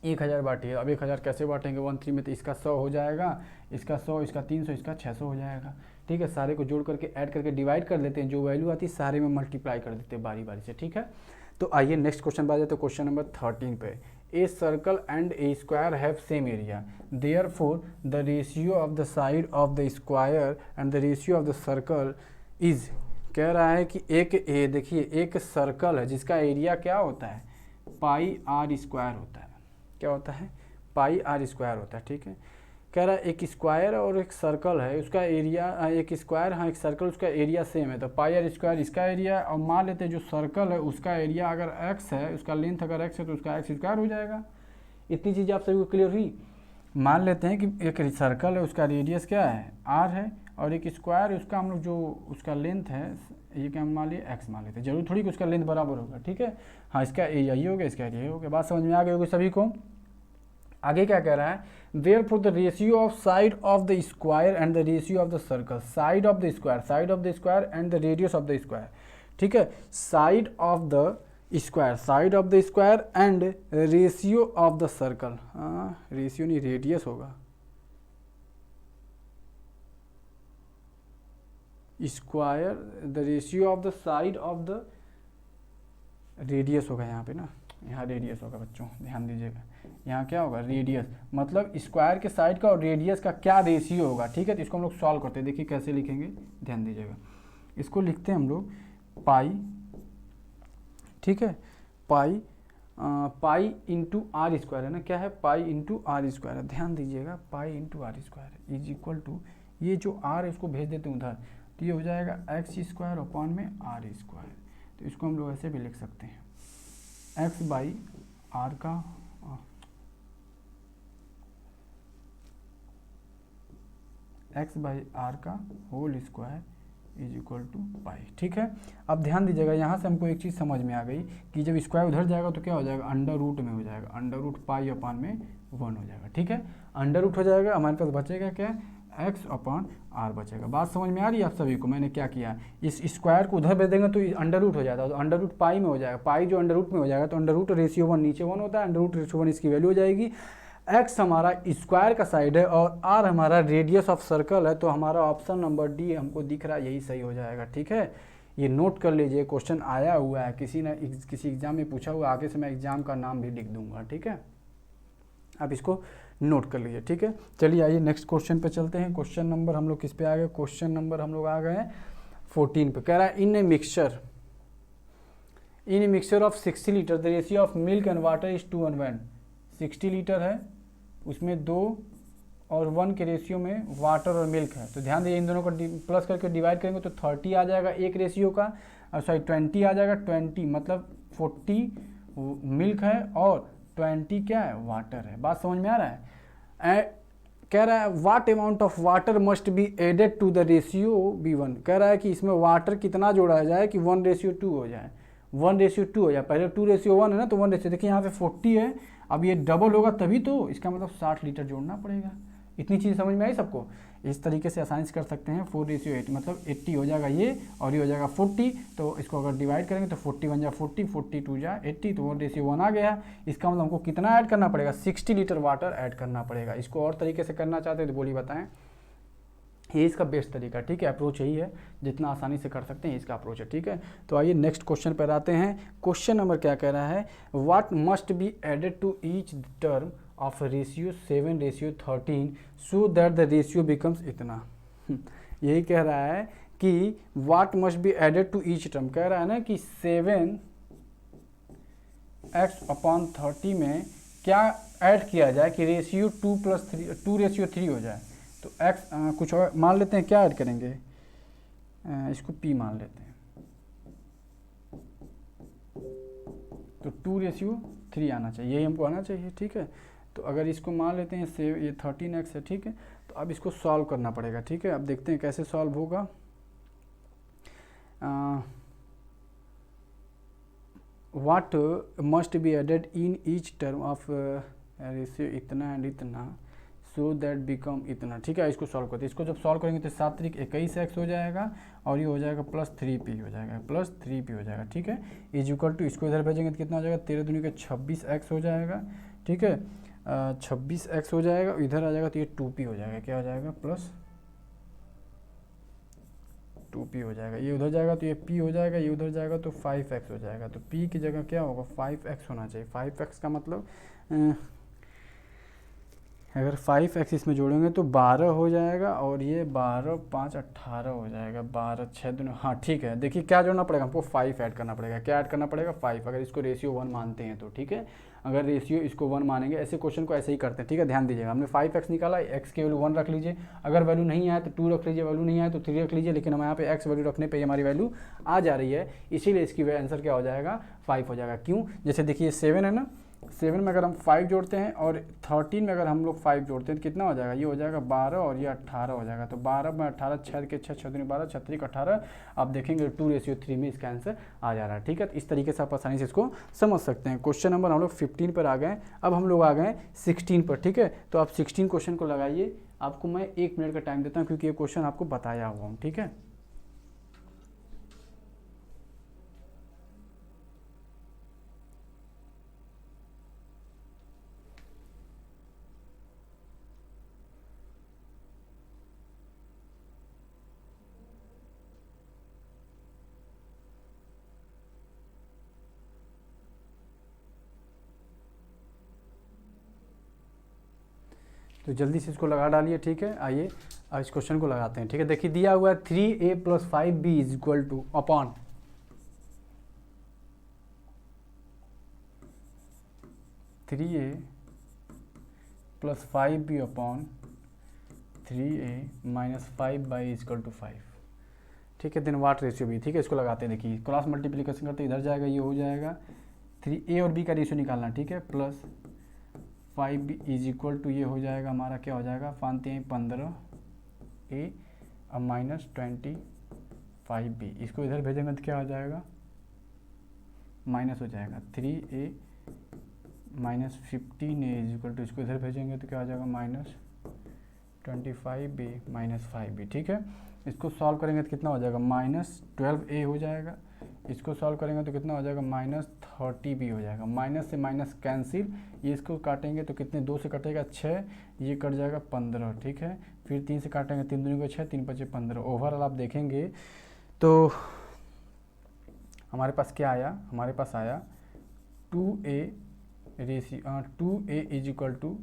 1000 बांटिए। अब 1000 कैसे बांटेंगे 1 3 में? तो इसका 100 हो जाएगा, इसका 100, इसका 300, इसका 600 हो जाएगा, ठीक है। सारे को जोड़ करके ऐड करके डिवाइड कर लेते हैं, जो वैल्यू आती है सारे में मल्टीप्लाई कर देते हैं बारी बारी से, ठीक है। तो आइए नेक्स्ट क्वेश्चन बात जाते हैं, क्वेश्चन नंबर 13 पे। A circle and A square have same area, therefore the ratio of the side of the square and the ratio of the circle is. कह रहा है कि एक देखिए एक सर्कल है जिसका एरिया क्या होता है, पाई आर स्क्वायर होता है। क्या होता है? पाई आर स्क्वायर होता है, ठीक है। कह रहा है एक स्क्वायर और एक सर्कल है, उसका एरिया, एक स्क्वायर हाँ एक सर्कल, उसका एरिया सेम है। तो पाई आर स्क्वायर इसका एरिया, और मान लेते हैं जो सर्कल है उसका एरिया अगर x है, उसका लेंथ अगर x है तो उसका x स्क्वायर हो जाएगा। इतनी चीज़ें आप सभी को क्लियर हुई। मान लेते हैं कि एक सर्कल है, उसका रेडियस क्या है r है, और एक स्क्वायर है, उसका हम लोग जो उसका लेंथ है ये क्या मान लिए x मान लेते हैं। जरूर थोड़ी कि उसका लेंथ बराबर होगा, ठीक है। हाँ इसका एरिया ये हो गया, इसका एरिया ये हो गया। बात समझ में आ गई होगी सभी को। आगे क्या कह रहा है, therefore the ratio of side of the square and the ratio of the circle, side of the square and the radius of the square, ठीक है। Side of the square and ratio of the circle, हाँ रेशियो नहीं रेडियस होगा, square the ratio of the side of the radius होगा, यहाँ पे ना, यहाँ रेडियस होगा बच्चों, ध्यान दीजिएगा। यहाँ क्या होगा, रेडियस, मतलब स्क्वायर के साइड का और रेडियस का क्या रेशियो होगा, ठीक है। तो इसको हम लोग सॉल्व करते हैं, देखिए कैसे लिखेंगे, ध्यान दीजिएगा। इसको लिखते हैं हम लोग पाई, ठीक है, पाई इंटू आर स्क्वायर है ना, क्या है, पाई इंटू आर स्क्वायर है। ध्यान दीजिएगा, pi into r square is equal to, ये जो आर है उसको भेज देते हैं उधर, तो ये हो जाएगा एक्स स्क्वायर अपॉन में आर स्क्वायर। तो इसको हम लोग ऐसे भी लिख सकते हैं, एक्स बाई आर का एक्स बाई आर का whole square is equal to pi, ठीक है। अब ध्यान दीजिएगा, यहाँ से हमको एक चीज़ समझ में आ गई कि जब स्क्वायर उधर जाएगा तो क्या हो जाएगा, अंडर रूट में हो जाएगा, अंडर रूट पाई अपान में 1 हो जाएगा, ठीक है। अंडर रूट हो जाएगा, हमारे पास बचेगा क्या, एक्स अपॉन आर बचेगा। बात समझ में आ रही है आप सभी को। मैंने क्या किया, इस स्क्वायर को उधर भेज देंगे तो अंडर रूट हो जाता, तो अंडर रूट पाई में हो जाएगा, पाई जो अंडर रूट में हो जाएगा तो अंडर रूट रेशियो 1 नीचे 1 होता है, अंडर रूट रेशियो 1 इसकी वैल्यू हो जाएगी। एक्स हमारा स्क्वायर का साइड है और आर हमारा रेडियस ऑफ सर्कल है, तो हमारा ऑप्शन नंबर डी हमको दिख रहा है, यही सही हो जाएगा, ठीक है। ये नोट कर लीजिए, क्वेश्चन आया हुआ है, किसी एग्जाम में पूछा हुआ, आगे से मैं एग्जाम का नाम भी लिख दूंगा, ठीक है। आप इसको नोट कर लीजिए, ठीक है। चलिए आइए नेक्स्ट क्वेश्चन पे चलते हैं। क्वेश्चन नंबर हम लोग किस पे आ गए, क्वेश्चन नंबर हम लोग आ गए हैं 14 पे। कह रहा है in a mixture of 60 litre the ratio of milk and water is 2:1। 60 litre है, उसमें 2 और 1 के रेशियो में वाटर और मिल्क है। तो ध्यान दीजिए, इन दोनों को प्लस करके डिवाइड करेंगे तो 30 आ जाएगा एक रेशियो का, और सॉरी 20 आ जाएगा, 20 मतलब 40 मिल्क है और 20 क्या है, वाटर है। बात समझ में आ रहा है। कह रहा है what amount of water must be added to the ratio B1। कह रहा है कि इसमें वाटर कितना जोड़ा जाए कि 1:2 हो जाए, 1:2 हो जाए। पहले 2:1 है ना, तो 1 देखिए यहाँ पे 40 है, अब ये डबल होगा तभी तो, इसका मतलब 60 लीटर जोड़ना पड़ेगा। इतनी चीज़ समझ में आई सबको? इस तरीके से आसानी से कर सकते हैं। 4:8 मतलब 80 हो जाएगा ये, और ये हो जाएगा 40। तो इसको अगर डिवाइड करेंगे तो 40 बन जा 40, 42 जा 80, तो 4:1 आ गया। इसका मतलब हमको कितना ऐड करना पड़ेगा? 60 लीटर वाटर ऐड करना पड़ेगा। इसको और तरीके से करना चाहते हैं तो बोलिए बताएं। ये इसका बेस्ट तरीका, ठीक है, अप्रोच यही है, जितना आसानी से कर सकते हैं इसका अप्रोच है, ठीक है। तो आइए नेक्स्ट क्वेश्चन पर आते हैं। क्वेश्चन नंबर क्या कह रहा है? What must be added to each term of ratio 7:13 so that the ratio becomes इतना। यही कह रहा है कि what must be added to each term, कह रहा है ना कि 7x/30 में क्या ऐड किया जाए कि रेशियो 2:3 हो जाए। तो x कुछ और मान लेते हैं, क्या ऐड करेंगे? इसको p मान लेते हैं, तो 2:3 आना चाहिए, यही हमको आना चाहिए, ठीक है। तो अगर इसको मान लेते हैं ये 13x है, ठीक है। तो अब इसको सॉल्व करना पड़ेगा, ठीक है। अब देखते हैं कैसे सॉल्व होगा। What must be added in each term of ratio इतना एंड इतना सो दैट बिकम इतना, ठीक है। इसको सॉल्व करते हैं। इसको जब सॉल्व करेंगे तो 7 × 21x हो जाएगा, और ये हो जाएगा +3p हो जाएगा, +3p हो जाएगा, ठीक है। इज इक्वल टू, इसको इधर भेजेंगे तो कितना हो जाएगा? 13 दूनी के 26x हो जाएगा, ठीक है। 26x हो जाएगा, इधर आ जाएगा तो ये 2p हो जाएगा, क्या हो जाएगा? +2p हो जाएगा। ये उधर जाएगा तो ये p हो जाएगा, ये उधर जाएगा तो 5x हो जाएगा। तो p की जगह क्या होगा? 5x होना चाहिए। 5x का मतलब अगर 5x इसमें जोड़ेंगे तो 12 हो जाएगा, और ये 12 5 18 हो जाएगा, 12 6 दूनी, हाँ ठीक है। देखिए क्या जोड़ना पड़ेगा हमको? 5 ऐड करना पड़ेगा। क्या ऐड करना पड़ेगा? 5, अगर इसको रेशियो 1 मानते हैं तो, ठीक है। अगर रेशियो इसको 1 मानेंगे, ऐसे क्वेश्चन को ऐसे ही करते हैं, ठीक है। ध्यान दीजिएगा, हमने 5x निकाला, x की वैल्यू 1 रख लीजिए, अगर वैल्यू नहीं आए तो 2 रख लीजिए, वैल्यू नहीं आए तो 3 रख लीजिए, लेकिन हम यहाँ पे x वैल्यू रखने पे हमारी वैल्यू आ जा रही है, इसीलिए इसकी आंसर क्या हो जाएगा? 5 हो जाएगा। क्यों? जैसे देखिए 7 है ना, 7 में अगर हम 5 जोड़ते हैं और 13 में अगर हम लोग 5 जोड़ते हैं तो कितना हो जाएगा? ये हो जाएगा 12, और ये 18 हो जाएगा। तो 12 में 18, 6 के 6 6 दूनी 12, 36 18। आप देखेंगे 2:3 में इसका आंसर आ जा रहा है, ठीक है। तो इस तरीके से आप आसानी से इसको समझ सकते हैं। क्वेश्चन नंबर हम लोग 15 पर आ गए, अब हम लोग आ गए 16 पर, ठीक है। तो आप 16 क्वेश्चन को लगाइए। आपको मैं 1 मिनट का टाइम देता हूँ, क्योंकि ये क्वेश्चन आपको बताया हुआ हूँ, ठीक है। तो जल्दी से इसको लगा डालिए, ठीक है। आइए अब इस क्वेश्चन को लगाते हैं, ठीक है। देखिए दिया हुआ है 3a + 5b is equal to upon 3a + 5b upon 3a - 5b is equal to 5, ठीक है। देन वाट रेशियो भी, ठीक है। इसको लगाते हैं, देखिए क्रॉस मल्टीप्लिकेशन करते इधर जाएगा, ये हो जाएगा 3a और b का रेशियो निकालना, ठीक है। Plus 5b is equal to, ये हो जाएगा हमारा, क्या हो जाएगा? मानते हैं 15a और -25b। इसको इधर भेजेंगे तो क्या हो जाएगा? माइनस हो जाएगा 3a - 15a is equal to, इसको इधर भेजेंगे तो क्या हो जाएगा? -25b - 5b, ठीक है। इसको सॉल्व करेंगे तो कितना हो जाएगा? -12a हो जाएगा। इसको सॉल्व करेंगे तो कितना हो जाएगा? -30b हो जाएगा। माइनस से माइनस कैंसिल, ये इसको काटेंगे तो कितने? 2 से कटेगा 6, ये कट जाएगा 15, ठीक है। फिर 3 से काटेंगे, 3 दूनी को 6, 3 5 15। ओवरऑल आप देखेंगे तो हमारे पास क्या आया? हमारे पास आया 2a is equal to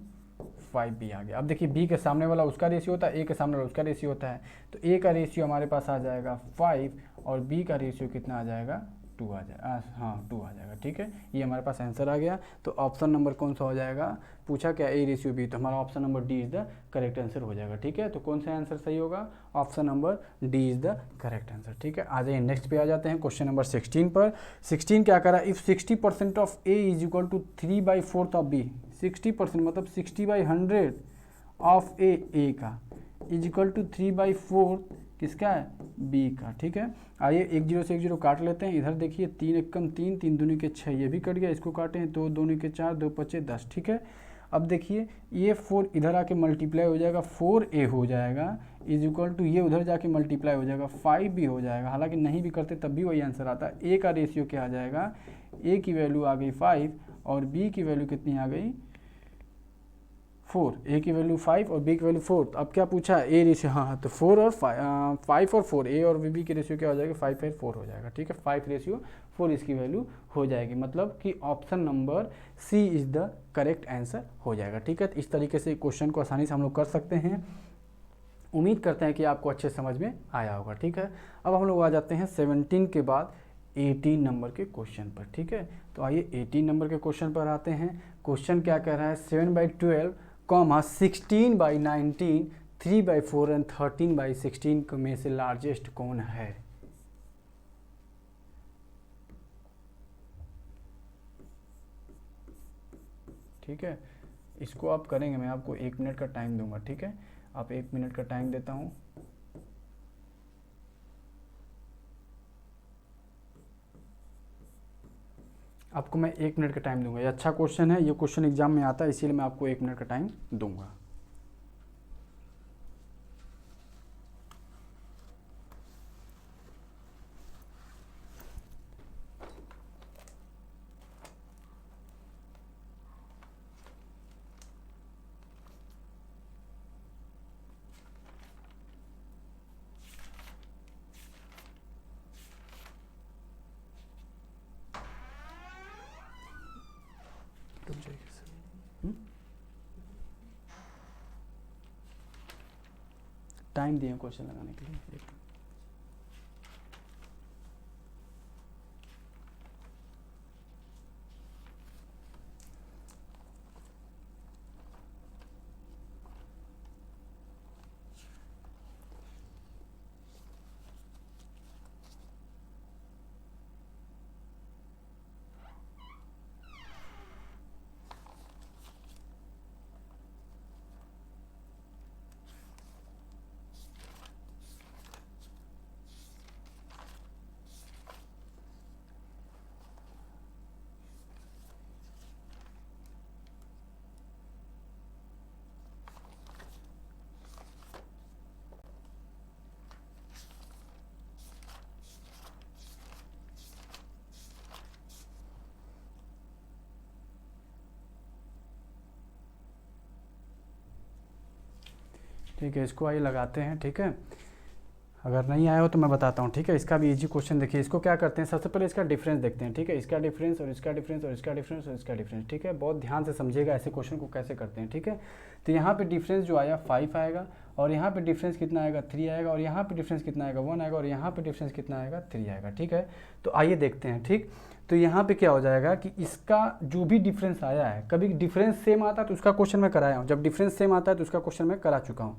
5b आ गया। अब देखिए b के सामने वाला उसका रेशियो होता है, a के सामने वाला उसका रेशियो होता है। तो a का रेशियो हमारे पास आ जाएगा 5, और b का रेशियो कितना आ जाएगा? 2 आ जाएगा, हाँ 2 आ जाएगा, ठीक है। ये हमारे पास आंसर आ गया। तो ऑप्शन नंबर कौन सा हो जाएगा? पूछा क्या? a/b, तो हमारा option number D is the correct answer हो जाएगा, ठीक है। तो कौन सा आंसर सही होगा? Option number D is the correct answer, ठीक है। आ जाइए नेक्स्ट पे आ जाते हैं, क्वेश्चन नंबर 16 पर। 16 क्या करा? If 60% of a is equal to 3/4 of b, 60% मतलब 60/100 ऑफ a का इज इक्वल टू 3/4 किसका है? b का, ठीक है। आइए 1 0 से 1 0 काट लेते हैं। इधर देखिए 3 एकम 3, 3 दूनी के 6, ये भी कट गया। इसको काटें 2 दूनी के 4, 2 5 10, ठीक है। अब देखिए ये 4 इधर आके मल्टीप्लाई हो जाएगा 4a हो जाएगा इज इक्वल टू ये उधर जाके मल्टीप्लाई हो जाएगा 5 भी हो जाएगा, हालांकि नहीं भी करते तब भी वही आंसर आता है। a का रेशियो क्या आ जाएगा, a की वैल्यू आ गई 5 और b की वैल्यू कितनी आ गई 4, a की वैल्यू 5 और b की वैल्यू 4। तो अब क्या पूछा है, a रेशियो, हाँ तो 4 और 5 और 4, a और b की रेशियो क्या हो जाएगा 5 और 4 हो जाएगा, ठीक है 5 रेशियो 4 इसकी वैल्यू हो जाएगी, मतलब कि option number C is the correct answer हो जाएगा, ठीक है। तो इस तरीके से क्वेश्चन को आसानी से हम लोग कर सकते हैं। उम्मीद करते हैं कि आपको अच्छे समझ में आया होगा, ठीक है। अब हम लोग आ जाते हैं 17 के बाद 18 नंबर के क्वेश्चन पर, ठीक है। तो आइए 18 नंबर के क्वेश्चन पर आते हैं। क्वेश्चन क्या कह रहा है, 7/12, 16/19, 3/4 एंड 13/16 में से लार्जेस्ट कौन है। ठीक है, इसको आप करेंगे, मैं आपको 1 मिनट का टाइम दूंगा, ठीक है। आप 1 मिनट का टाइम देता हूँ। आपको मैं 1 मिनट का टाइम दूंगा। ये अच्छा क्वेश्चन है, ये क्वेश्चन एग्जाम में आता है, इसीलिए मैं आपको 1 मिनट का टाइम दूंगा। टाइम दिए क्वेश्चन लगाने के लिए। ठीक है, इसको आइए लगाते हैं, ठीक है। अगर नहीं आया हो तो मैं बताता हूँ, ठीक है। इसका भी इजी क्वेश्चन देखिए, इसको क्या करते हैं, सबसे पहले इसका डिफरेंस देखते हैं, ठीक है। इसका डिफरेंस और इसका डिफरेंस और इसका डिफरेंस और इसका डिफरेंस, ठीक है। बहुत ध्यान से समझिएगा ऐसे क्वेश्चन को कैसे करते हैं, ठीक है। तो यहाँ पे डिफरेंस जो आया 5 आएगा और यहाँ पे डिफरेंस कितना आएगा 3 आएगा और यहाँ पे डिफरेंस कितना आएगा 1 आएगा और यहाँ पे डिफरेंस कितना आएगा 3 आएगा, ठीक है। तो आइए देखते हैं, ठीक। तो यहाँ पे क्या हो जाएगा कि इसका जो भी डिफरेंस आया है, कभी डिफरेंस सेम आता है तो उसका क्वेश्चन मैं कराया हूँ, जब डिफरेंस सेम आता है तो उसका क्वेश्चन मैं करा चुका हूँ।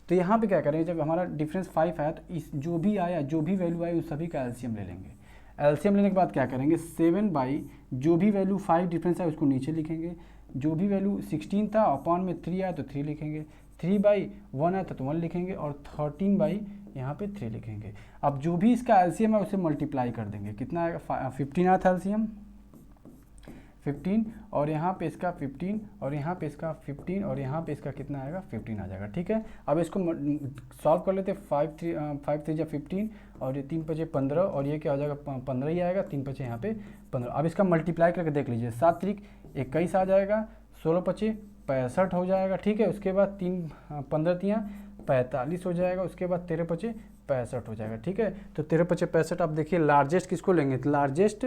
तो यहाँ पे क्या करेंगे, जब हमारा डिफरेंस 5 आया तो इस जो भी आया, जो भी वैल्यू आई उस सभी का एलसीएम ले लेंगे। एलसीएम लेने के बाद क्या करेंगे, 7 जो भी वैल्यू 5 डिफरेंस है उसको नीचे लिखेंगे, जो भी वैल्यू 16 था अपॉन में 3 आया तो 3 लिखेंगे, 3/1 आया तो 1 लिखेंगे और 13 यहाँ पे 3 लिखेंगे। अब जो भी इसका एलसीएम है उसे मल्टीप्लाई कर देंगे, कितना आएगा 15 आया था एलसीएम 15 और यहाँ पे इसका 15 और यहाँ पे इसका 15 और यहाँ पे इसका कितना आएगा 15 आ जाएगा, ठीक है। अब इसको सॉल्व कर लेते, 5 3 जा 15 और ये 3 5 15 और ये क्या हो जाएगा 15 ही आएगा, 3 5 यहाँ पे 15। अब इसका मल्टीप्लाई करके देख लीजिए, 7 3 21 आ जाएगा, 16 5 65 हो जाएगा, ठीक है। उसके बाद 15 3 45 हो जाएगा, उसके बाद 13 5 65 हो जाएगा, ठीक है। तो 13 5 65 आप देखिए लार्जेस्ट किसको लेंगे, तो लार्जेस्ट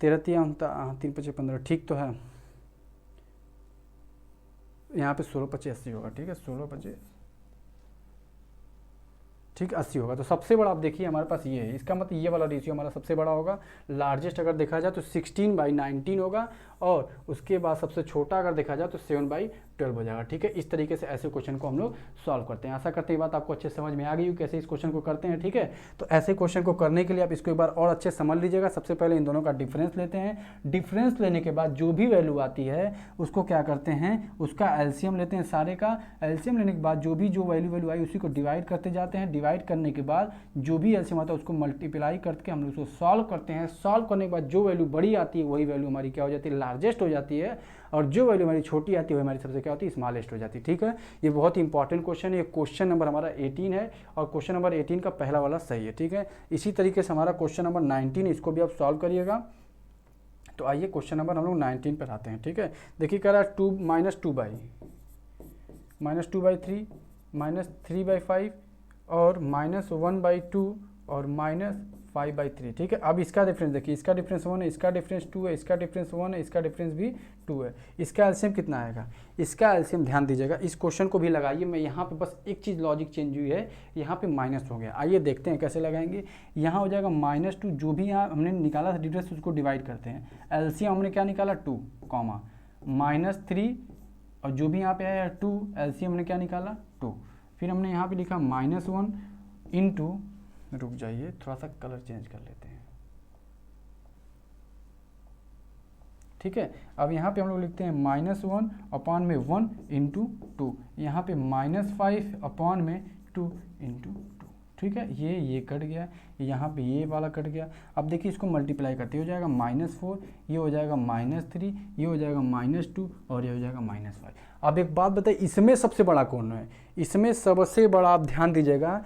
13 3 3 5 15, ठीक तो है। यहाँ पे 16 5 80 होगा, ठीक है, 16 5 ठीक 80 होगा। तो सबसे बड़ा आप देखिए हमारे पास ये है, इसका मतलब ये वाला रेशियो हमारा सबसे बड़ा होगा। लार्जेस्ट अगर देखा जाए तो 16/19 होगा और उसके बाद सबसे छोटा अगर देखा जाए तो 7/12 हो जाएगा, ठीक है। इस तरीके से ऐसे क्वेश्चन को हम लोग सॉल्व करते हैं। आशा करते हैं बात आपको अच्छे समझ में आ गई हो कैसे इस क्वेश्चन को करते हैं, ठीक है। तो ऐसे क्वेश्चन को करने के लिए आप इसको एक बार और अच्छे समझ लीजिएगा। सबसे पहले इन दोनों का डिफरेंस लेते हैं, डिफरेंस लेने के बाद जो भी वैल्यू आती है उसको क्या करते हैं, उसका एलसीएम लेते हैं सारे का। एलसीएम लेने के बाद जो वैल्यू आई उसी को डिवाइड करते जाते हैं, डिवाइड करने के बाद जो भी एलसीएम आता है उसको मल्टीप्लाई करके हम लोग उसको सॉल्व करते हैं। सॉल्व करने के बाद जो वैल्यू बड़ी आती है वही वैल्यू हमारी क्या हो जाती है, लार्जेस्ट हो जाती है और जो वैल्यू हमारी छोटी आती है वो हमारी सबसे क्या होती है, स्मॉलेस्ट हो जाती है। ठीक है, ये बहुत ही इंपॉर्टेंट क्वेश्चन है। ये क्वेश्चन नंबर हमारा 18 है और क्वेश्चन नंबर 18 का पहला वाला सही है। ठीक है, इसी तरीके से हमारा क्वेश्चन नंबर 19, इसको भी आप सॉल्व करिएगा। तो आइए क्वेश्चन नंबर हम लोग 19 पर आते हैं। ठीक है, देखिए कह रहा है -2/3 -3/5 और -1/2 और -5/3। ठीक है, अब इसका डिफरेंस देखिए, इसका डिफरेंस 1 है, इसका डिफरेंस 2 है, इसका डिफरेंस 1 है, इसका डिफरेंस भी 2 है। इसका एलसीएम कितना आएगा? इसका एलसीएम ध्यान दीजिएगा, इस क्वेश्चन को भी लगाइए। मैं यहाँ पे बस एक चीज़ लॉजिक चेंज हुई है, यहाँ पे माइनस हो गया। आइए देखते हैं कैसे लगाएंगे। यहाँ हो जाएगा -2, जो भी यहाँ हमने निकाला था डिफरेंस उसको डिवाइड करते हैं। एलसीएम हमने क्या निकाला 2, -3 और जो भी यहाँ पे आया 2, एलसीएम हमने क्या निकाला 2। फिर हमने यहाँ पे लिखा -1 इंटू, रुक जाइए थोड़ा सा कलर चेंज कर लेते हैं। ठीक है, अब यहाँ पे हम लोग लिखते हैं -1 अपॉन में 1 इंटू 2, यहाँ पे -5 अपॉन में 2 इंटू 2। ठीक है, ये कट गया, यहाँ पे ये वाला कट गया। अब देखिए इसको मल्टीप्लाई करते हो जाएगा -4, ये हो जाएगा -3, ये हो जाएगा -2 और ये हो जाएगा -5। अब एक बात बताइए, इसमें सबसे बड़ा कौन है? इसमें सबसे बड़ा, आप ध्यान दीजिएगा,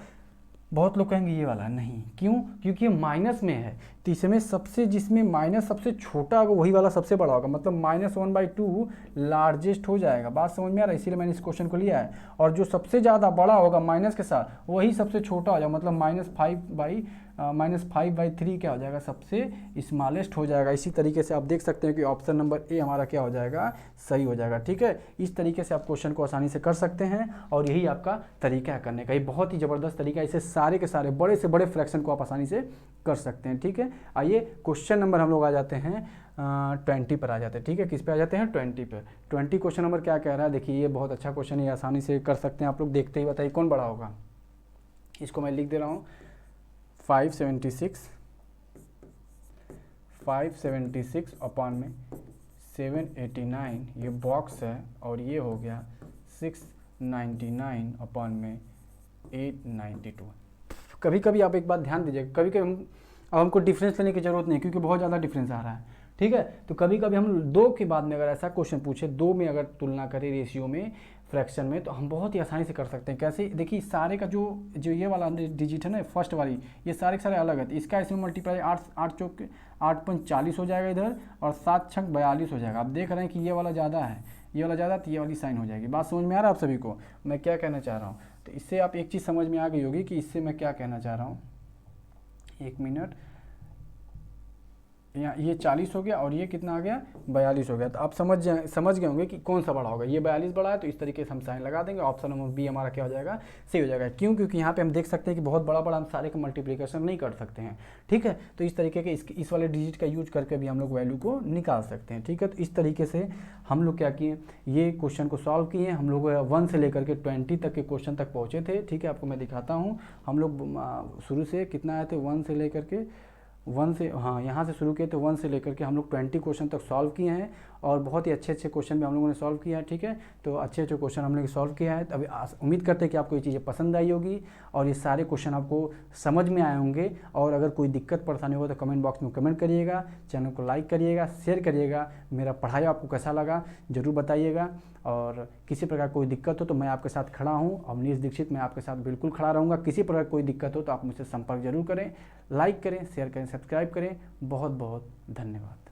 बहुत लोग कहेंगे ये वाला नहीं, क्यों? क्योंकि ये माइनस में है। तो इसमें सबसे, जिसमें माइनस सबसे छोटा होगा वही वाला सबसे बड़ा होगा, मतलब -1/2 लार्जेस्ट हो जाएगा। बात समझ में आ रहा है? इसीलिए मैंने इस क्वेश्चन को लिया है। और जो सबसे ज़्यादा बड़ा होगा माइनस के साथ वही सबसे छोटा हो जाएगा, मतलब -5/3 क्या हो जाएगा, सबसे स्मॉलेस्ट हो जाएगा। इसी तरीके से आप देख सकते हैं कि ऑप्शन नंबर ए हमारा क्या हो जाएगा, सही हो जाएगा। ठीक है, इस तरीके से आप क्वेश्चन को आसानी से कर सकते हैं और यही आपका तरीका है करने का। ये बहुत ही ज़बरदस्त तरीका है, इसे सारे के सारे बड़े से बड़े फ्रैक्शन को आप आसानी से कर सकते हैं। ठीक है, आइए क्वेश्चन नंबर हम लोग आ जाते हैं 20 पर आ जाते हैं। ठीक है, किस पे आ जाते हैं? 20 पे। 20 क्वेश्चन नंबर क्या कह रहा है, देखिए ये बहुत अच्छा क्वेश्चन है, आसानी से कर सकते हैं आप लोग। देखते ही बताइए कौन बड़ा होगा। इसको मैं लिख दे रहा हूँ 576 अपॉन में 789, ये बॉक्स है, और ये हो गया 699 अपॉन में 892। कभी कभी आप एक बात ध्यान दीजिए, कभी कभी हमको डिफरेंस लेने की जरूरत नहीं, क्योंकि बहुत ज़्यादा डिफरेंस आ रहा है। ठीक है, तो कभी कभी हम 2 के बाद में अगर ऐसा क्वेश्चन पूछे, 2 में अगर तुलना करें रेशियो में, फ्रैक्शन में, तो हम बहुत ही आसानी से कर सकते हैं। कैसे? देखिए सारे का जो ये वाला डिजिट है ना, फर्स्ट वाली, ये सारे के सारे अलग है। इसका इसमें मल्टीप्लाई 8 चौक 8/40 हो जाएगा इधर, और 7 छक 42 हो जाएगा। आप देख रहे हैं कि ये वाला ज़्यादा है, ये वाला ज़्यादा, तो ये वाली साइन हो जाएगी। बात समझ में आ रहा है आप सभी को मैं क्या कहना चाह रहा हूँ? तो इससे आप एक चीज़ समझ में आ गई होगी कि इससे मैं क्या कहना चाह रहा हूँ। 1 मिनट, यहाँ ये 40 हो गया और ये कितना आ गया, 42 हो गया। तो आप समझ गए होंगे कि कौन सा बड़ा होगा। ये 42 बड़ा है, तो इस तरीके से हम साइन लगा देंगे। ऑप्शन नंबर बी हमारा क्या हो जाएगा, सही हो जाएगा। क्यों? क्योंकि यहाँ पे हम देख सकते हैं कि बहुत बड़ा बड़ा हम सारे का मल्टीप्लिकेशन नहीं कर सकते हैं। ठीक है, तो इस तरीके के इस वाले डिजिट का यूज करके भी हम लोग वैल्यू को निकाल सकते हैं। ठीक है, तो इस तरीके से हम लोग क्या किए, ये क्वेश्चन को सॉल्व किए। हम लोग 1 से लेकर के 20 तक के क्वेश्चन तक पहुँचे थे। ठीक है, आपको मैं दिखाता हूँ। हम लोग शुरू से कितना आए थे, 1 से लेकर के 1 से, हाँ यहाँ से शुरू किए थे 1 से लेकर के हम लोग 20 क्वेश्चन तक सॉल्व किए हैं, और बहुत ही अच्छे क्वेश्चन भी हम लोगों ने सॉल्व किया है। ठीक है, तो अच्छे क्वेश्चन हम लोग सॉल्व किया है। अभी उम्मीद करते हैं कि आपको ये चीज़ें पसंद आई होगी और ये सारे क्वेश्चन आपको समझ में आए होंगे। और अगर कोई दिक्कत परेशानी हो तो कमेंट बॉक्स में कमेंट करिएगा, चैनल को लाइक करिएगा, शेयर करिएगा। मेरा पढ़ाई आपको कैसा लगा ज़रूर बताइएगा, और किसी प्रकार कोई दिक्कत हो तो मैं आपके साथ खड़ा हूँ। अवनीश दीक्षित, मैं आपके साथ बिल्कुल खड़ा रहूँगा। किसी प्रकार कोई दिक्कत हो तो आप मुझसे संपर्क जरूर करें। लाइक करें, शेयर करें, सब्सक्राइब करें। बहुत बहुत धन्यवाद।